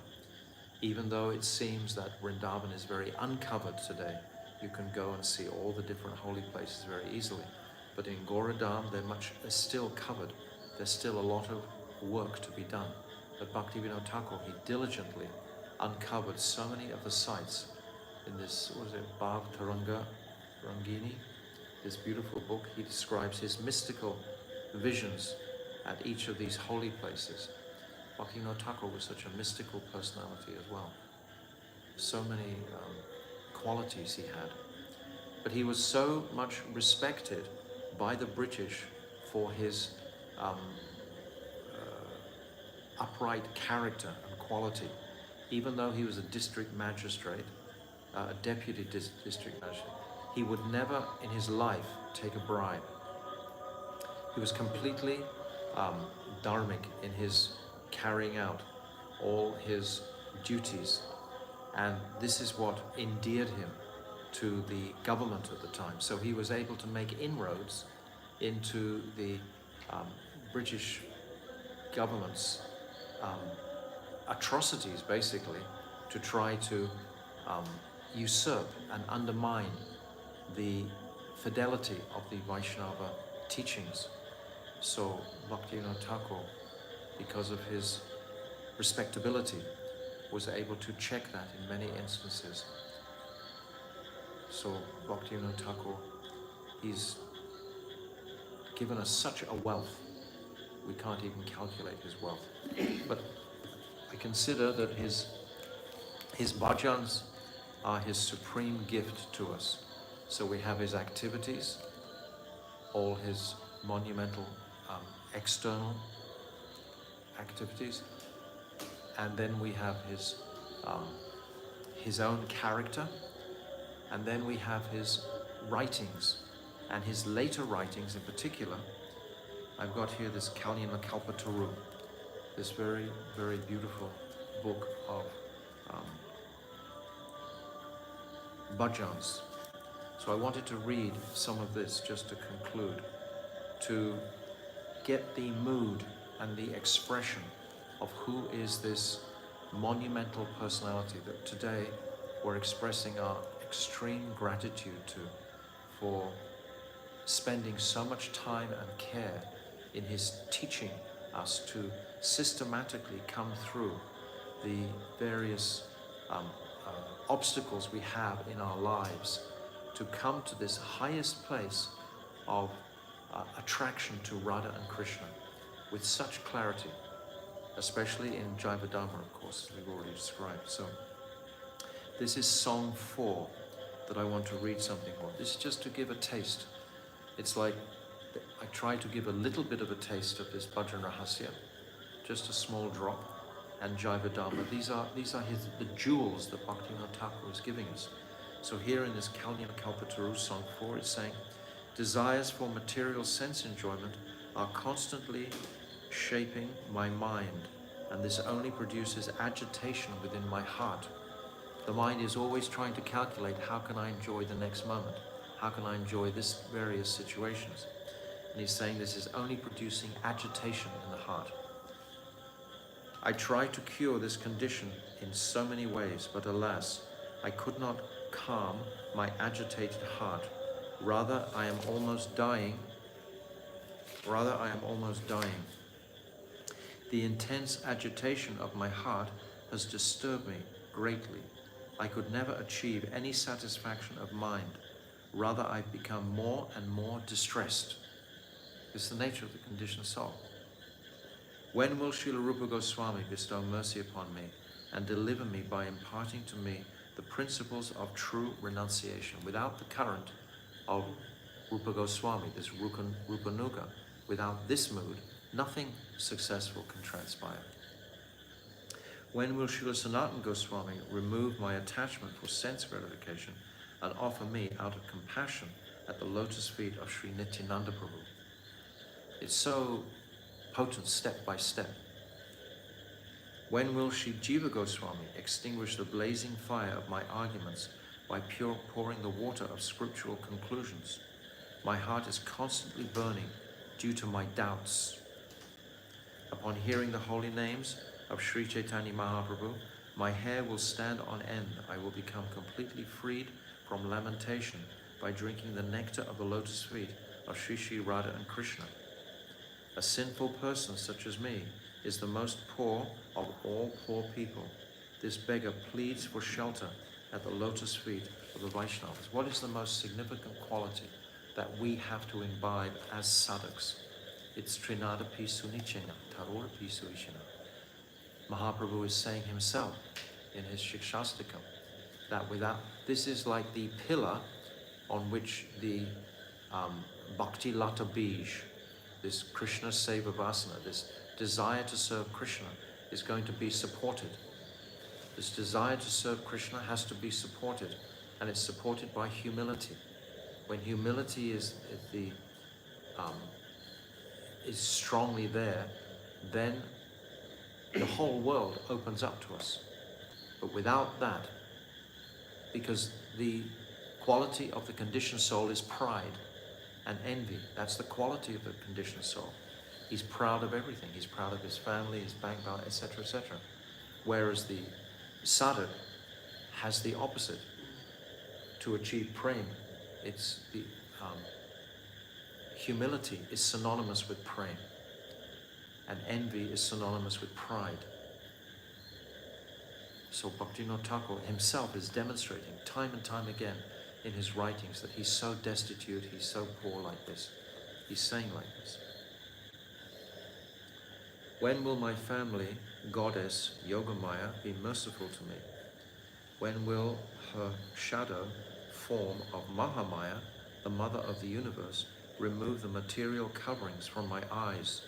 Even though it seems that Vrindavan is very uncovered today, you can go and see all the different holy places very easily. But in Goradam, they're still covered. There's still a lot of work to be done. But Bhaktivinoda Thakur, he diligently uncovered so many of the sites in this, what is it, Bhav Taranga Rangini, this beautiful book. He describes his mystical visions at each of these holy places. Bhaktivinoda Thakur was such a mystical personality as well. So many qualities he had. But he was so much respected by the British for his upright character and quality. Even though he was a district magistrate, a deputy district magistrate, he would never in his life take a bribe. He was completely dharmic in his carrying out all his duties, and this is what endeared him to the government at the time. So he was able to make inroads into the British government's atrocities, basically, to try to usurp and undermine the fidelity of the Vaishnava teachings. So Bhaktivinoda Thakur, because of his respectability, was able to check that in many instances. So Bhaktivinoda Thakur, he's given us such a wealth, we can't even calculate his wealth. But I consider that his bhajans are his supreme gift to us. So we have his activities, all his monumental external activities, and then we have his own character, and then we have his writings, and his later writings in particular. I've got here this Kalyana Kalpataru, this very, very beautiful book of bhajans. So I wanted to read some of this just to conclude, to get the mood and the expression of who is this monumental personality that today we're expressing our extreme gratitude to, for spending so much time and care in his teaching us to systematically come through the various obstacles we have in our lives to come to this highest place of attraction to Radha and Krishna with such clarity, especially in Jaiva Dharma, of course, as we've already described. So this is song 4 that I want to read something for. This is just to give a taste. It's like I try to give a little bit of a taste of this Bhajan Rahasya, just a small drop, and Jaiva Dharma. These are the jewels that Bhaktivinoda Thakur is giving us. So here in this Kalyana Kalpataru song 4, it's saying, desires for material sense enjoyment are constantly shaping my mind, and this only produces agitation within my heart. The mind is always trying to calculate, how can I enjoy the next moment? How can I enjoy this various situations? And he's saying this is only producing agitation in the heart. I tried to cure this condition in so many ways, but alas, I could not calm my agitated heart Rather, I am almost dying. The intense agitation of my heart has disturbed me greatly. I could never achieve any satisfaction of mind. Rather, I've become more and more distressed. This is the nature of the conditioned soul. When will Srila Rupa Goswami bestow mercy upon me and deliver me by imparting to me the principles of true renunciation? Without the current of Rupa Goswami, this Rupanuga, without this mood, nothing successful can transpire. When will Srila Sanatana Goswami remove my attachment for sense gratification and offer me, out of compassion, at the lotus feet of Sri Nityananda Prabhu? It's so potent, step by step. When will Sri Jiva Goswami extinguish the blazing fire of my arguments by pouring the water of scriptural conclusions? My heart is constantly burning due to my doubts. Upon hearing the holy names of Sri Chaitanya Mahaprabhu, my hair will stand on end. I will become completely freed from lamentation by drinking the nectar of the lotus feet of Sri Sri Radha and Krishna. A sinful person such as me is the most poor of all poor people. This beggar pleads for shelter at the lotus feet of the Vaishnavas. What is the most significant quality that we have to imbibe as sadhaks? It's Trinada pi sunichena, tarora pi suishena. Mahaprabhu is saying himself in his Shikshastakam that without, this is like the pillar on which the Bhakti Lata Bij, this Krishna Seva Vasana, this desire to serve Krishna, is going to be supported. This desire to serve Krishna has to be supported, and it's supported by humility. When humility is strongly there, then the whole world opens up to us. But without that, because the quality of the conditioned soul is pride and envy. That's the quality of the conditioned soul. He's proud of everything. He's proud of his family, his bank balance, etc., etc. Whereas the sadhak has the opposite. To achieve prem, it's the humility is synonymous with prem, and envy is synonymous with pride. So Bhaktivinoda Thakur himself is demonstrating time and time again in his writings that he's so destitute, he's so poor like this. He's saying like this. When will my family, goddess Yogamaya, be merciful to me? When will her shadow form of Mahamaya, the mother of the universe, remove the material coverings from my eyes?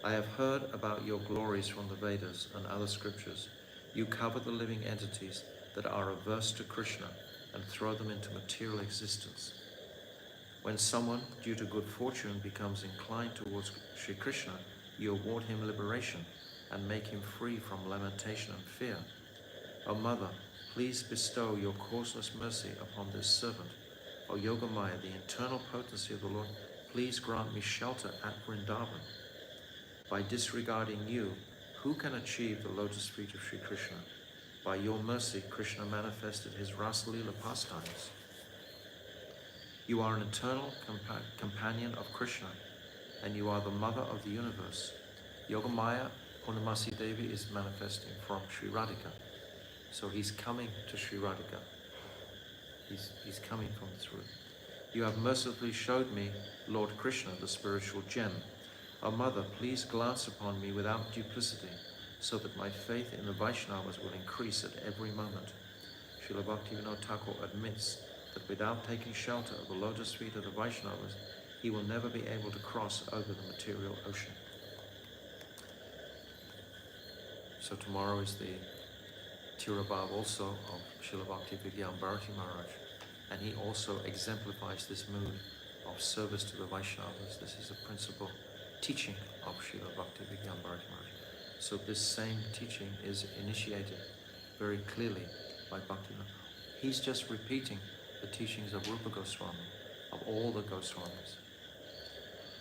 I have heard about your glories from the Vedas and other scriptures. You cover the living entities that are averse to Krishna and throw them into material existence. When someone, due to good fortune, becomes inclined towards Sri Krishna, you award him liberation and make him free from lamentation and fear. O Mother, please bestow your causeless mercy upon this servant. O Yogamaya, the internal potency of the Lord, please grant me shelter at Vrindavan. By disregarding you, who can achieve the lotus feet of Sri Krishna? By your mercy, Krishna manifested his Rasalila pastimes. You are an eternal companion of Krishna, and you are the mother of the universe. Yogamaya Purnamasi Devi is manifesting from Sri Radhika. So he's coming to Sri Radhika. He's coming from this route. You have mercifully showed me Lord Krishna, the spiritual gem. O Mother, please glance upon me without duplicity, so that my faith in the Vaishnavas will increase at every moment. Srila Bhaktivinoda Thakur admits that without taking shelter of the lotus feet of the Vaishnavas, he will never be able to cross over the material ocean. So tomorrow is the Tirabhav also of Srila Bhakti Vigyan Bharati Maharaj, and he also exemplifies this mood of service to the Vaishnavas. This is a principal teaching of Srila Bhakti Vigyan Bharati Maharaj. So this same teaching is initiated very clearly by Bhaktivinoda. He's just repeating the teachings of Rupa Goswami, of all the Goswamis.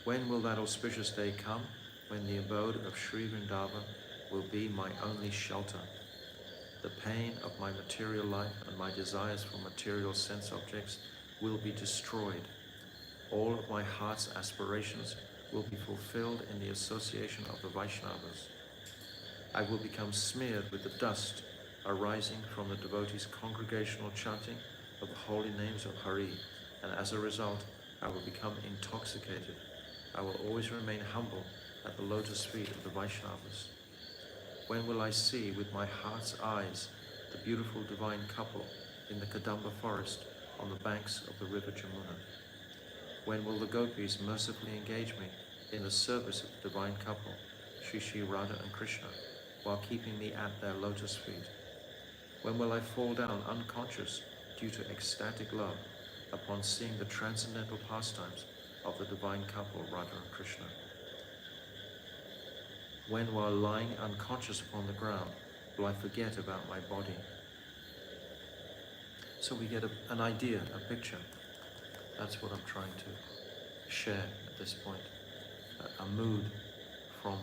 When will that auspicious day come, when the abode of Sri Vrindavan will be my only shelter? The pain of my material life and my desires for material sense objects will be destroyed. All of my heart's aspirations will be fulfilled in the association of the Vaishnavas. I will become smeared with the dust arising from the devotees' congregational chanting of the holy names of Hari, and as a result, I will become intoxicated. I will always remain humble at the lotus feet of the Vaishnavas. When will I see with my heart's eyes the beautiful divine couple in the Kadamba forest on the banks of the river Jamuna? When will the gopis mercifully engage me in the service of the divine couple, Shri Shri Radha and Krishna, while keeping me at their lotus feet? When will I fall down unconscious due to ecstatic love upon seeing the transcendental pastimes of the divine couple Radha and Krishna? When, while lying unconscious upon the ground, will I forget about my body? So we get an idea, a picture. That's what I'm trying to share at this point. A mood from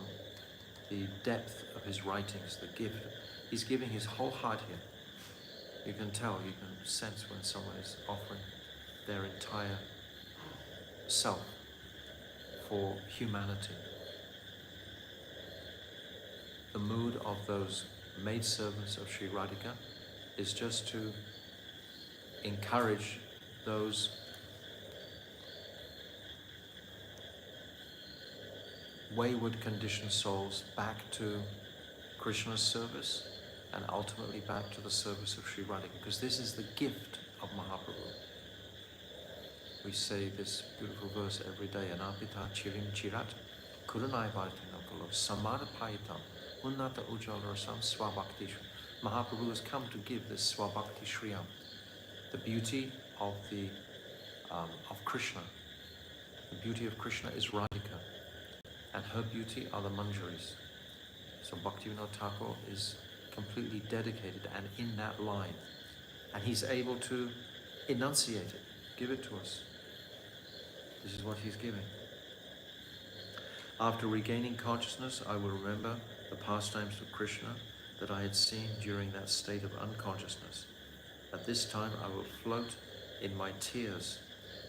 the depth of his writings, the gift. He's giving his whole heart here. You can tell, you can sense when someone is offering their entire self for humanity. The mood of those maidservants of Sri Radhika is just to encourage those wayward conditioned souls back to Krishna's service and ultimately back to the service of Sri Radhika, because this is the gift of Mahaprabhu. We say this beautiful verse every day, Anapita chirim chirat kurunai vartinakalo samadapaitam unnata ujjal rasam swabhakti. Mahaprabhu has come to give this swabhakti shriyam, the beauty of Krishna. The beauty of Krishna is Radhika, and her beauty are the manjaris. So Bhaktivinoda Thakur is completely dedicated and in that line, and he's able to enunciate it, give it to us. This is what he's giving. After regaining consciousness, I will remember the pastimes of Krishna that I had seen during that state of unconsciousness. At this time, I will float in my tears.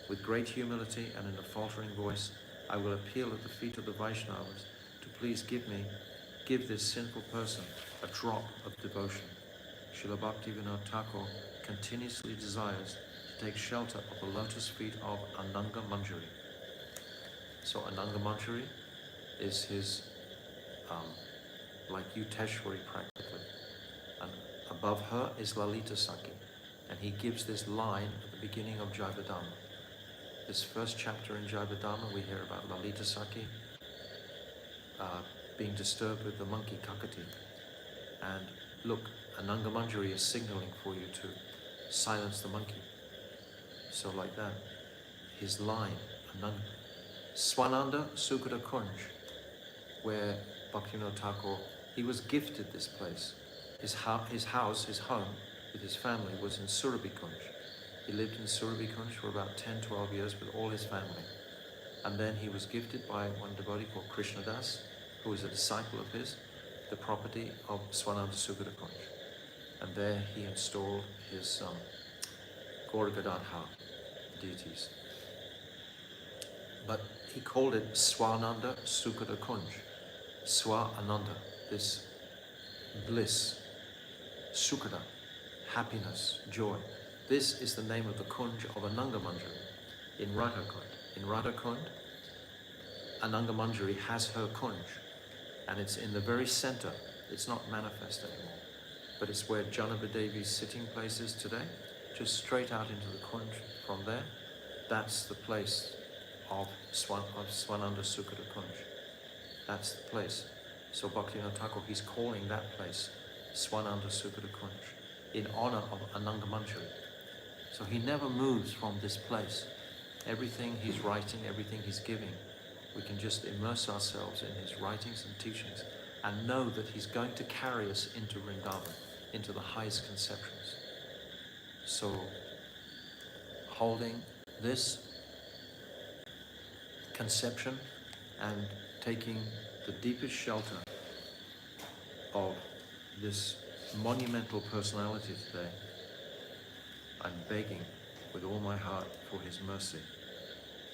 With great humility and in a faltering voice, I will appeal at the feet of the Vaishnavas to please give this sinful person a drop of devotion. Srila Bhaktivinoda Thakur continuously desires to take shelter of the lotus feet of Ananga Manjari. So Ananga Manjari is his, like Yuteshwari practically. And above her is Lalita Saki. And he gives this line at the beginning of Jayavadama. This first chapter in Jayavadama, we hear about Lalita Saki being disturbed with the monkey Kakati. And look, Ananga Manjari is signaling for you to silence the monkey. So like that, his line, Ananga, Swananda Sukada Kunj, where Bhaktivinoda Thakur, he was gifted this place. His house, his home, with his family was in Surabhi Kunj. He lived in Surabhi Kunj for about 10-12 years with all his family. And then he was gifted by one devotee called Krishnadas, who was a disciple of his, the property of Swananda Sukada Kunj. And there he installed his Gauragadadha deities. But he called it Swananda Sukada Kunj. Swa Ananda, this bliss, Sukada, happiness, joy. This is the name of the Kunj of Ananga Manjari in Radha Kund. In Radha Kund, Ananga Manjari has her Kunj, and it's in the very center. It's not manifest anymore, but it's where Janabadevi's sitting place is today, just straight out into the Kunj from there. That's the place of Swananda Sukada Kunj. That's the place. So Bhaktivinoda Thakur, he's calling that place Swananda Sukada Kunj in honor of Ananga Manjari. So he never moves from this place. Everything he's writing, everything he's giving, we can just immerse ourselves in his writings and teachings and know that he's going to carry us into Vrindavan, into the highest conceptions. So holding this conception and taking the deepest shelter of this monumental personality today, I'm begging with all my heart for his mercy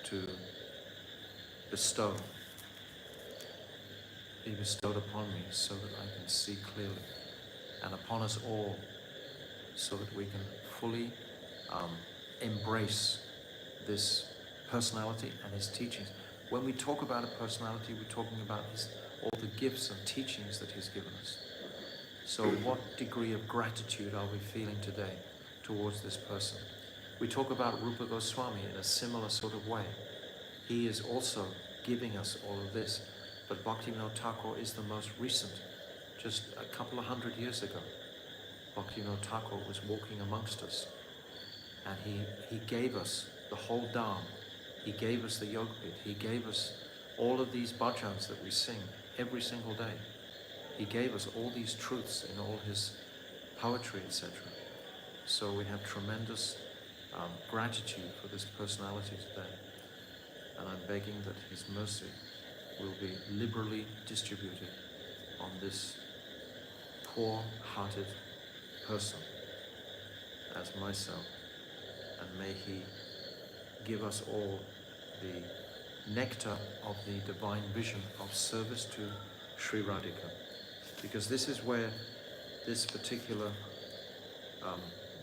to be bestowed upon me so that I can see clearly, and upon us all so that we can fully embrace this personality and his teachings. When we talk about a personality, we're talking about all the gifts and teachings that he's given us. So what degree of gratitude are we feeling today towards this person? We talk about Rupa Goswami in a similar sort of way. He is also giving us all of this, but Bhaktivinoda Thakur is the most recent. Just a couple of 100 years ago, Bhaktivinoda Thakur was walking amongst us, and he gave us the whole Dham. He gave us the Yogpit. He gave us all of these bhajans that we sing every single day. He gave us all these truths in all his poetry, etc. So we have tremendous gratitude for this personality today. And I'm begging that his mercy will be liberally distributed on this poor-hearted person as myself. And may he give us all the nectar of the divine vision of service to Sri Radhika. Because this is where this particular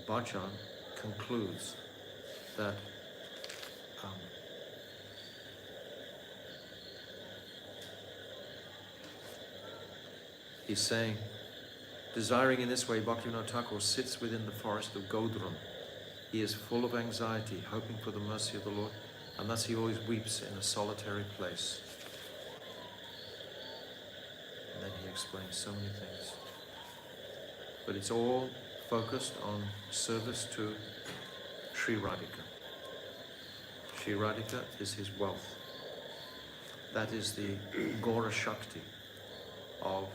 bhajan concludes, that he's saying, desiring in this way, Bhaktivinoda Thakur sits within the forest of Godram. He is full of anxiety, hoping for the mercy of the Lord, and thus he always weeps in a solitary place. And then he explains so many things. But it's all focused on service to Sri Radhika. Sri Radhika is his wealth. That is the Gaura Shakti of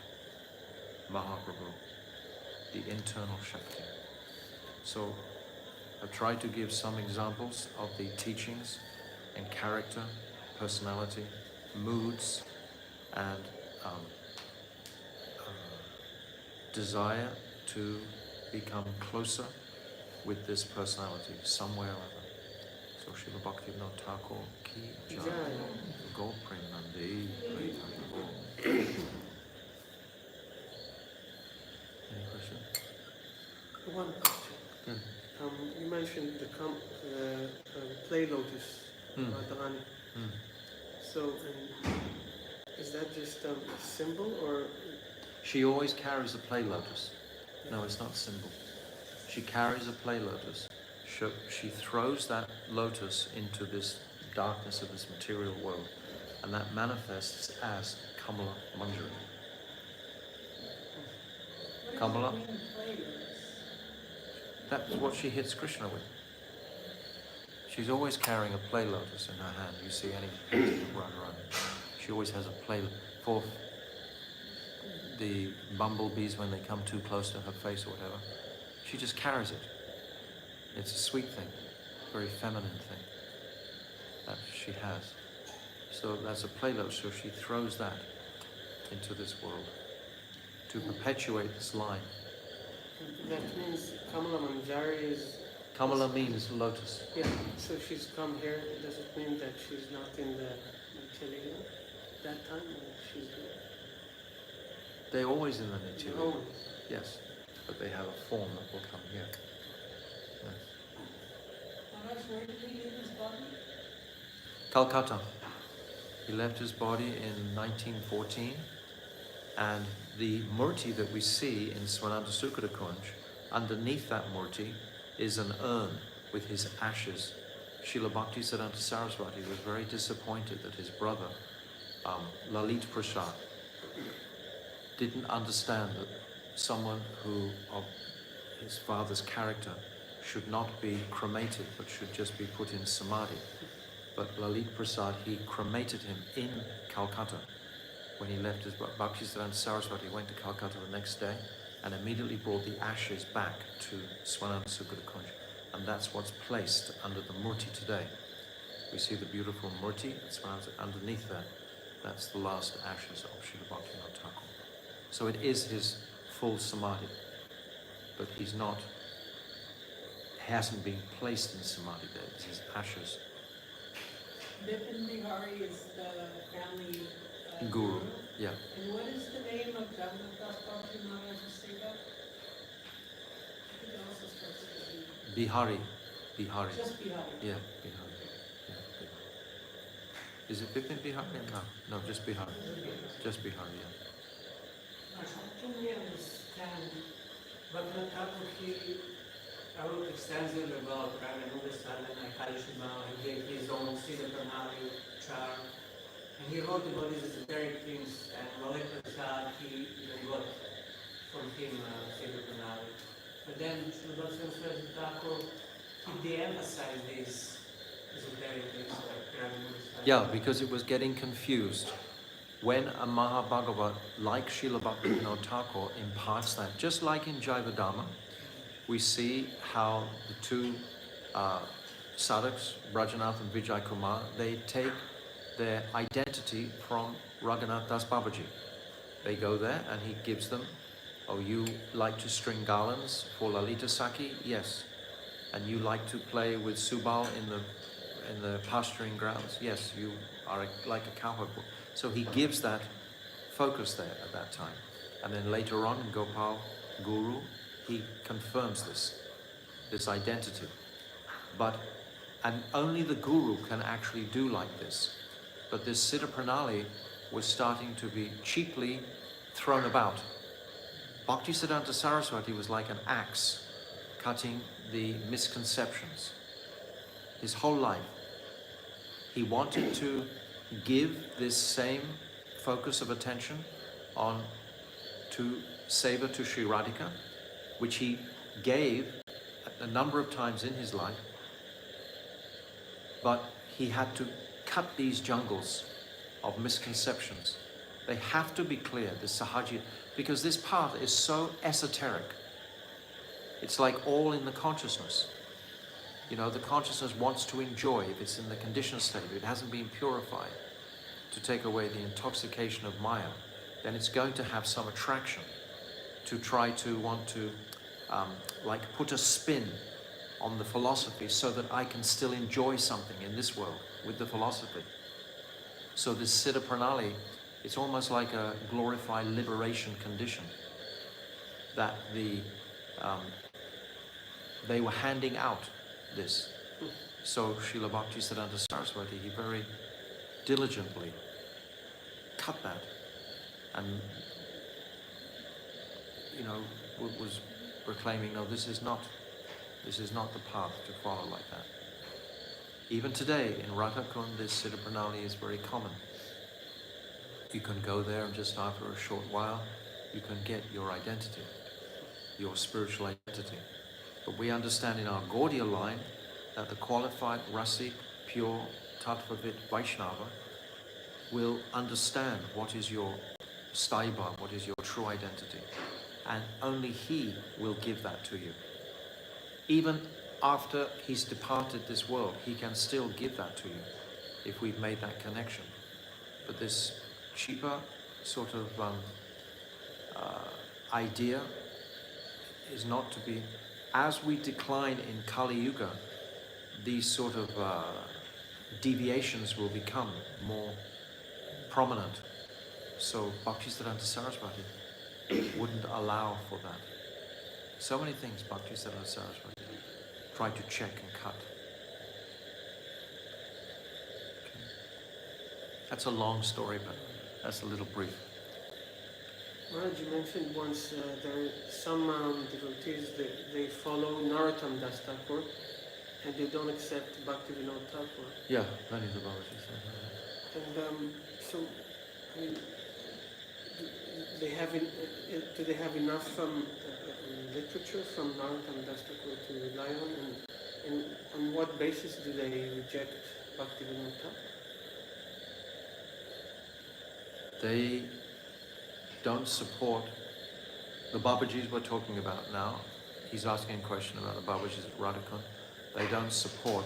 Mahaprabhu, the internal Shakti. So I've tried to give some examples of the teachings and character, personality, moods, and desire to become closer with this personality, some way or other. So Srila Bhaktivinoda Thakur ki jai, Gaur Premanandi. Any question? One question. You mentioned the play lotus, Radharani. So, is that just a symbol, or? She always carries a play lotus. No, it's not symbol. She carries a play lotus. She throws that lotus into this darkness of this material world, and that manifests as Kamala Manjari. Kamala. That's what she hits Krishna with. She's always carrying a play lotus in her hand. You see any painting of Radharani, she always has a play for the bumblebees when they come too close to her face or whatever. She just carries it. It's a sweet thing, very feminine thing that she has. So that's a play lotus, so she throws that into this world to perpetuate this line. That means Kamala Manjari is... Kamala means lotus. Yeah, so she's come here. Does it mean that she's not in the material that time? Or she's there? They're always in the material. Always. Yes, but they have a form that will come here. Yes. Where did he leave his body? Calcutta. He left his body in 1914, and the murti that we see in Swananda Sukada Kunj, underneath that murti is an urn with his ashes. Srila Bhaktisiddhanta Saraswati was very disappointed that his brother, Lalit Prasad, didn't understand that someone who, of his father's character, should not be cremated, but should just be put in samadhi. But Lalit Prasad, he cremated him in Calcutta. When he left his Bhaktisiddhanta Saraswati, he went to Calcutta the next day and immediately brought the ashes back to Swananda Sukada Kunj. And that's what's placed under the murti today. We see the beautiful murti that's underneath that. That's the last ashes of Srila Bhaktivinoda Thakur. So it is his full samadhi, but he's not hasn't been placed in Samadhi there, it's his ashes. Bipin Bihari is the family Guru, yeah. And what is the name of Jagannath Das Babaji Maharaj's Seva? I think it also starts with Bihari. Bihari. just Bihari. Yeah, Bihari. Yeah, Bihari. Is it Bipin Bihari? No, just Bihari. Just Bihari, yeah. Can we understand Bhaktivinoda Thakur, I wrote extensively about Raghunath and Kalishima, and gave his own Srila Pranali chart. And he wrote about these esoteric things, and Rohit Prasad, he even got from him Srila Pranali. But then Srila Bhaktivinoda Thakur, he de-emphasized these esoteric things like Raghunath. Yeah, because it was getting confused. When a Mahabhagavat like Srila Bhaktivinoda Thakur imparts that, just like in Jaivadharma, we see how the two sadhaks, Brajanath and Vijay Kumar, they take their identity from Raghunath Das Babaji. They go there and he gives them, oh, you like to string garlands for Lalita Saki? Yes. And you like to play with Subal in the pasturing grounds? Yes, you are like a cowherd. So he gives that focus there at that time. And then later on in Gopal Guru, he confirms this identity. And only the Guru can actually do like this. But this Siddha Pranali was starting to be cheaply thrown about. Bhaktisiddhanta Saraswati was like an axe cutting the misconceptions. His whole life, he wanted to give this same focus of attention on to Seva to Sri Radhika, which he gave a number of times in his life, but he had to cut these jungles of misconceptions. They have to be clear, the Sahaja, because this path is so esoteric. It's like all in the consciousness. You know, the consciousness wants to enjoy, if it's in the conditioned state, if it hasn't been purified, to take away the intoxication of Maya, then it's going to have some attraction to try to want to like put a spin on the philosophy so that I can still enjoy something in this world with the philosophy. So this Siddha Pranali, it's almost like a glorified liberation condition that they were handing out this. So Srila Bhaktisiddhanta Saraswati, he very diligently cut that and, you know, was proclaiming, no, this is not the path to follow like that. Even today in Radhakund, this Siddha Pranali is very common. You can go there and just after a short while, you can get your identity, your spiritual identity. But we understand in our Gaudiya line that the qualified Rasik, pure, Tattvavit Vaishnava will understand what is your staiba, what is your true identity. And only he will give that to you. Even after he's departed this world, he can still give that to you if we've made that connection. But this cheaper sort of idea is not to be. As we decline in Kali Yuga, these sort of deviations will become more prominent. So Bhaktisiddhanta Saraswati wouldn't allow for that. So many things Bhaktisiddhanta Saraswati tried to check and cut. Okay. That's a long story, but that's a little brief. Maharaj, you mentioned once there are some devotees that they follow Narottam Das Thakur and they don't accept Bhaktivinoda Thakur. Yeah, that is about it. And so, I mean, do they have enough literature from Narottam Das Thakur to rely on? And on what basis do they reject Bhaktivinoda Thakur? They don't support the Babajis we're talking about now. He's asking a question about the Babajis at Radhakund. They don't support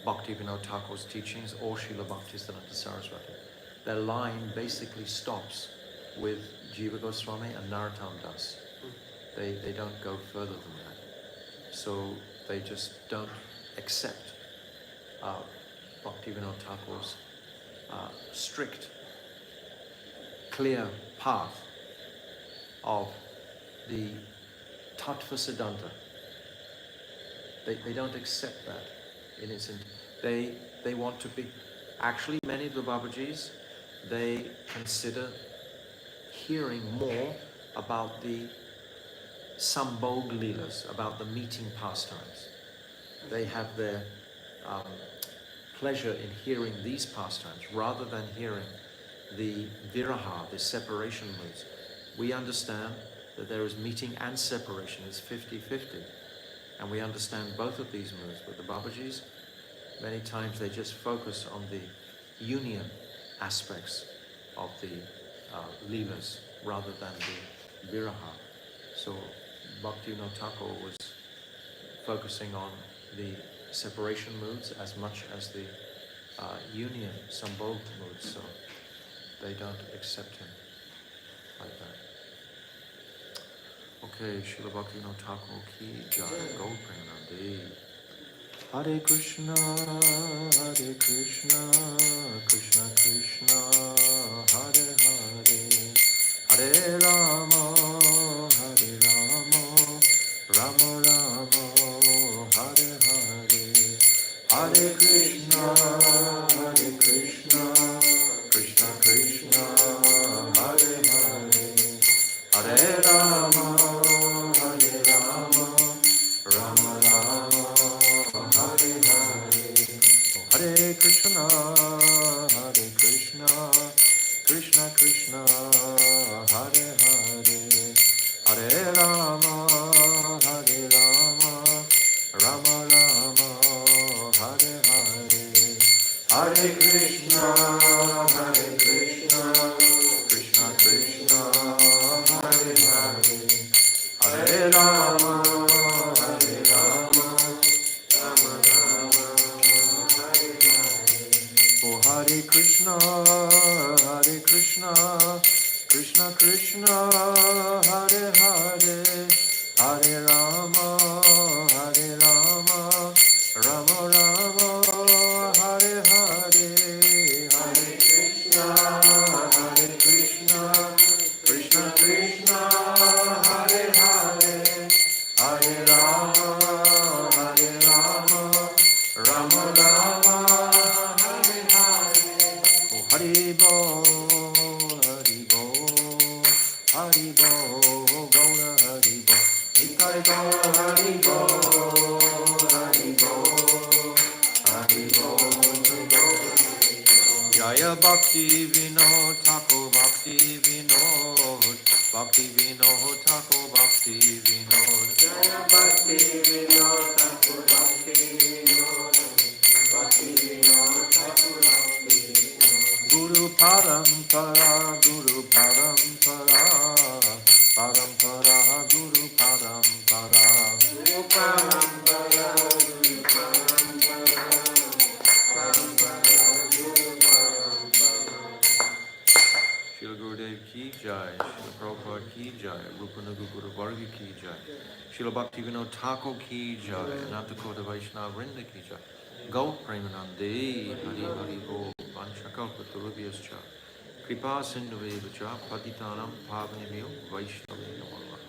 Bhaktivinoda Thakur's teachings or Srila Bhaktisiddhanta Saraswati. Their line basically stops with Jiva Goswami and Narottam Das. They don't go further than that. So they just don't accept Bhaktivinoda Thakur's strict, clear path of the Tattva Siddhanta. They don't accept that in its they want to be, actually many of the Babajis, they consider hearing more about the Sambhog Leelas, about the meeting pastimes. They have their pleasure in hearing these pastimes rather than hearing the viraha, the separation moods. We understand that there is meeting and separation, it's 50-50. And we understand both of these moods, but the Babajis, many times they just focus on the union aspects of the Leelas rather than the viraha. So Bhaktivinoda Thakur was focusing on the separation moods as much as the union, sambhog moods, so they don't accept him like that. Okay, Srila Bhaktivinoda Thakur ki jai, Gaur Premanande. Hare Krishna, Krishna Krishna, Hare Hare, Hare Rama, Rama Rama, Hare Hare, Hare Krishna, Krishna Krishna, Hare Hare, Hare Rama, Rama Rama, Hare Hare. Hare Krishna, Krishna Krishna, Hare Hare, Hare Rama, Rama Rama, Hare Hare, Hare Krishna, Krishna Krishna, Hare Hare, Hare Rama, Rama Rama, Hare Hare. Oh Hare Krishna, Krishna Krishna, Hare Hare, Hare Rama, Rama Rama, Hare Hare, Hare Krishna, Krishna Krishna, Hare Hare, Hare Rama, Rama Rama, Hare Hare. Oh Hare Bo, Hare Bo, Gaura Hare Bo, Nikai Gaura Hare Bo, Hare Bo, Hare Bo, Jaya Bhaktivinoda Thakur, Bhaktivinoda Thakur, Bhaktivinoda. Jaya Bhaktivinoda Thakur, Bhaktivinoda Thakur, Bhaktivinoda. Guru Parampara, Guru Parampara, Parampara, Guru Parampara, Guru Parampara, Guru Parampara, Parampara, Guru Parampara. Srila Gurudev ki jai, Srila Prabhupada ki jai, Rupanuga Guru Varga ki jai, Srila Bhaktivinoda Thakur ki jai, Anantakota Vaishnava Vrinda ki jai, Gaur Premanande, Hari Hari Bo, Vanchakalpatarubhyascha, Kripa Sindhuveva cha, Patitanam Pavanebhyo Vaishnavaya Namo.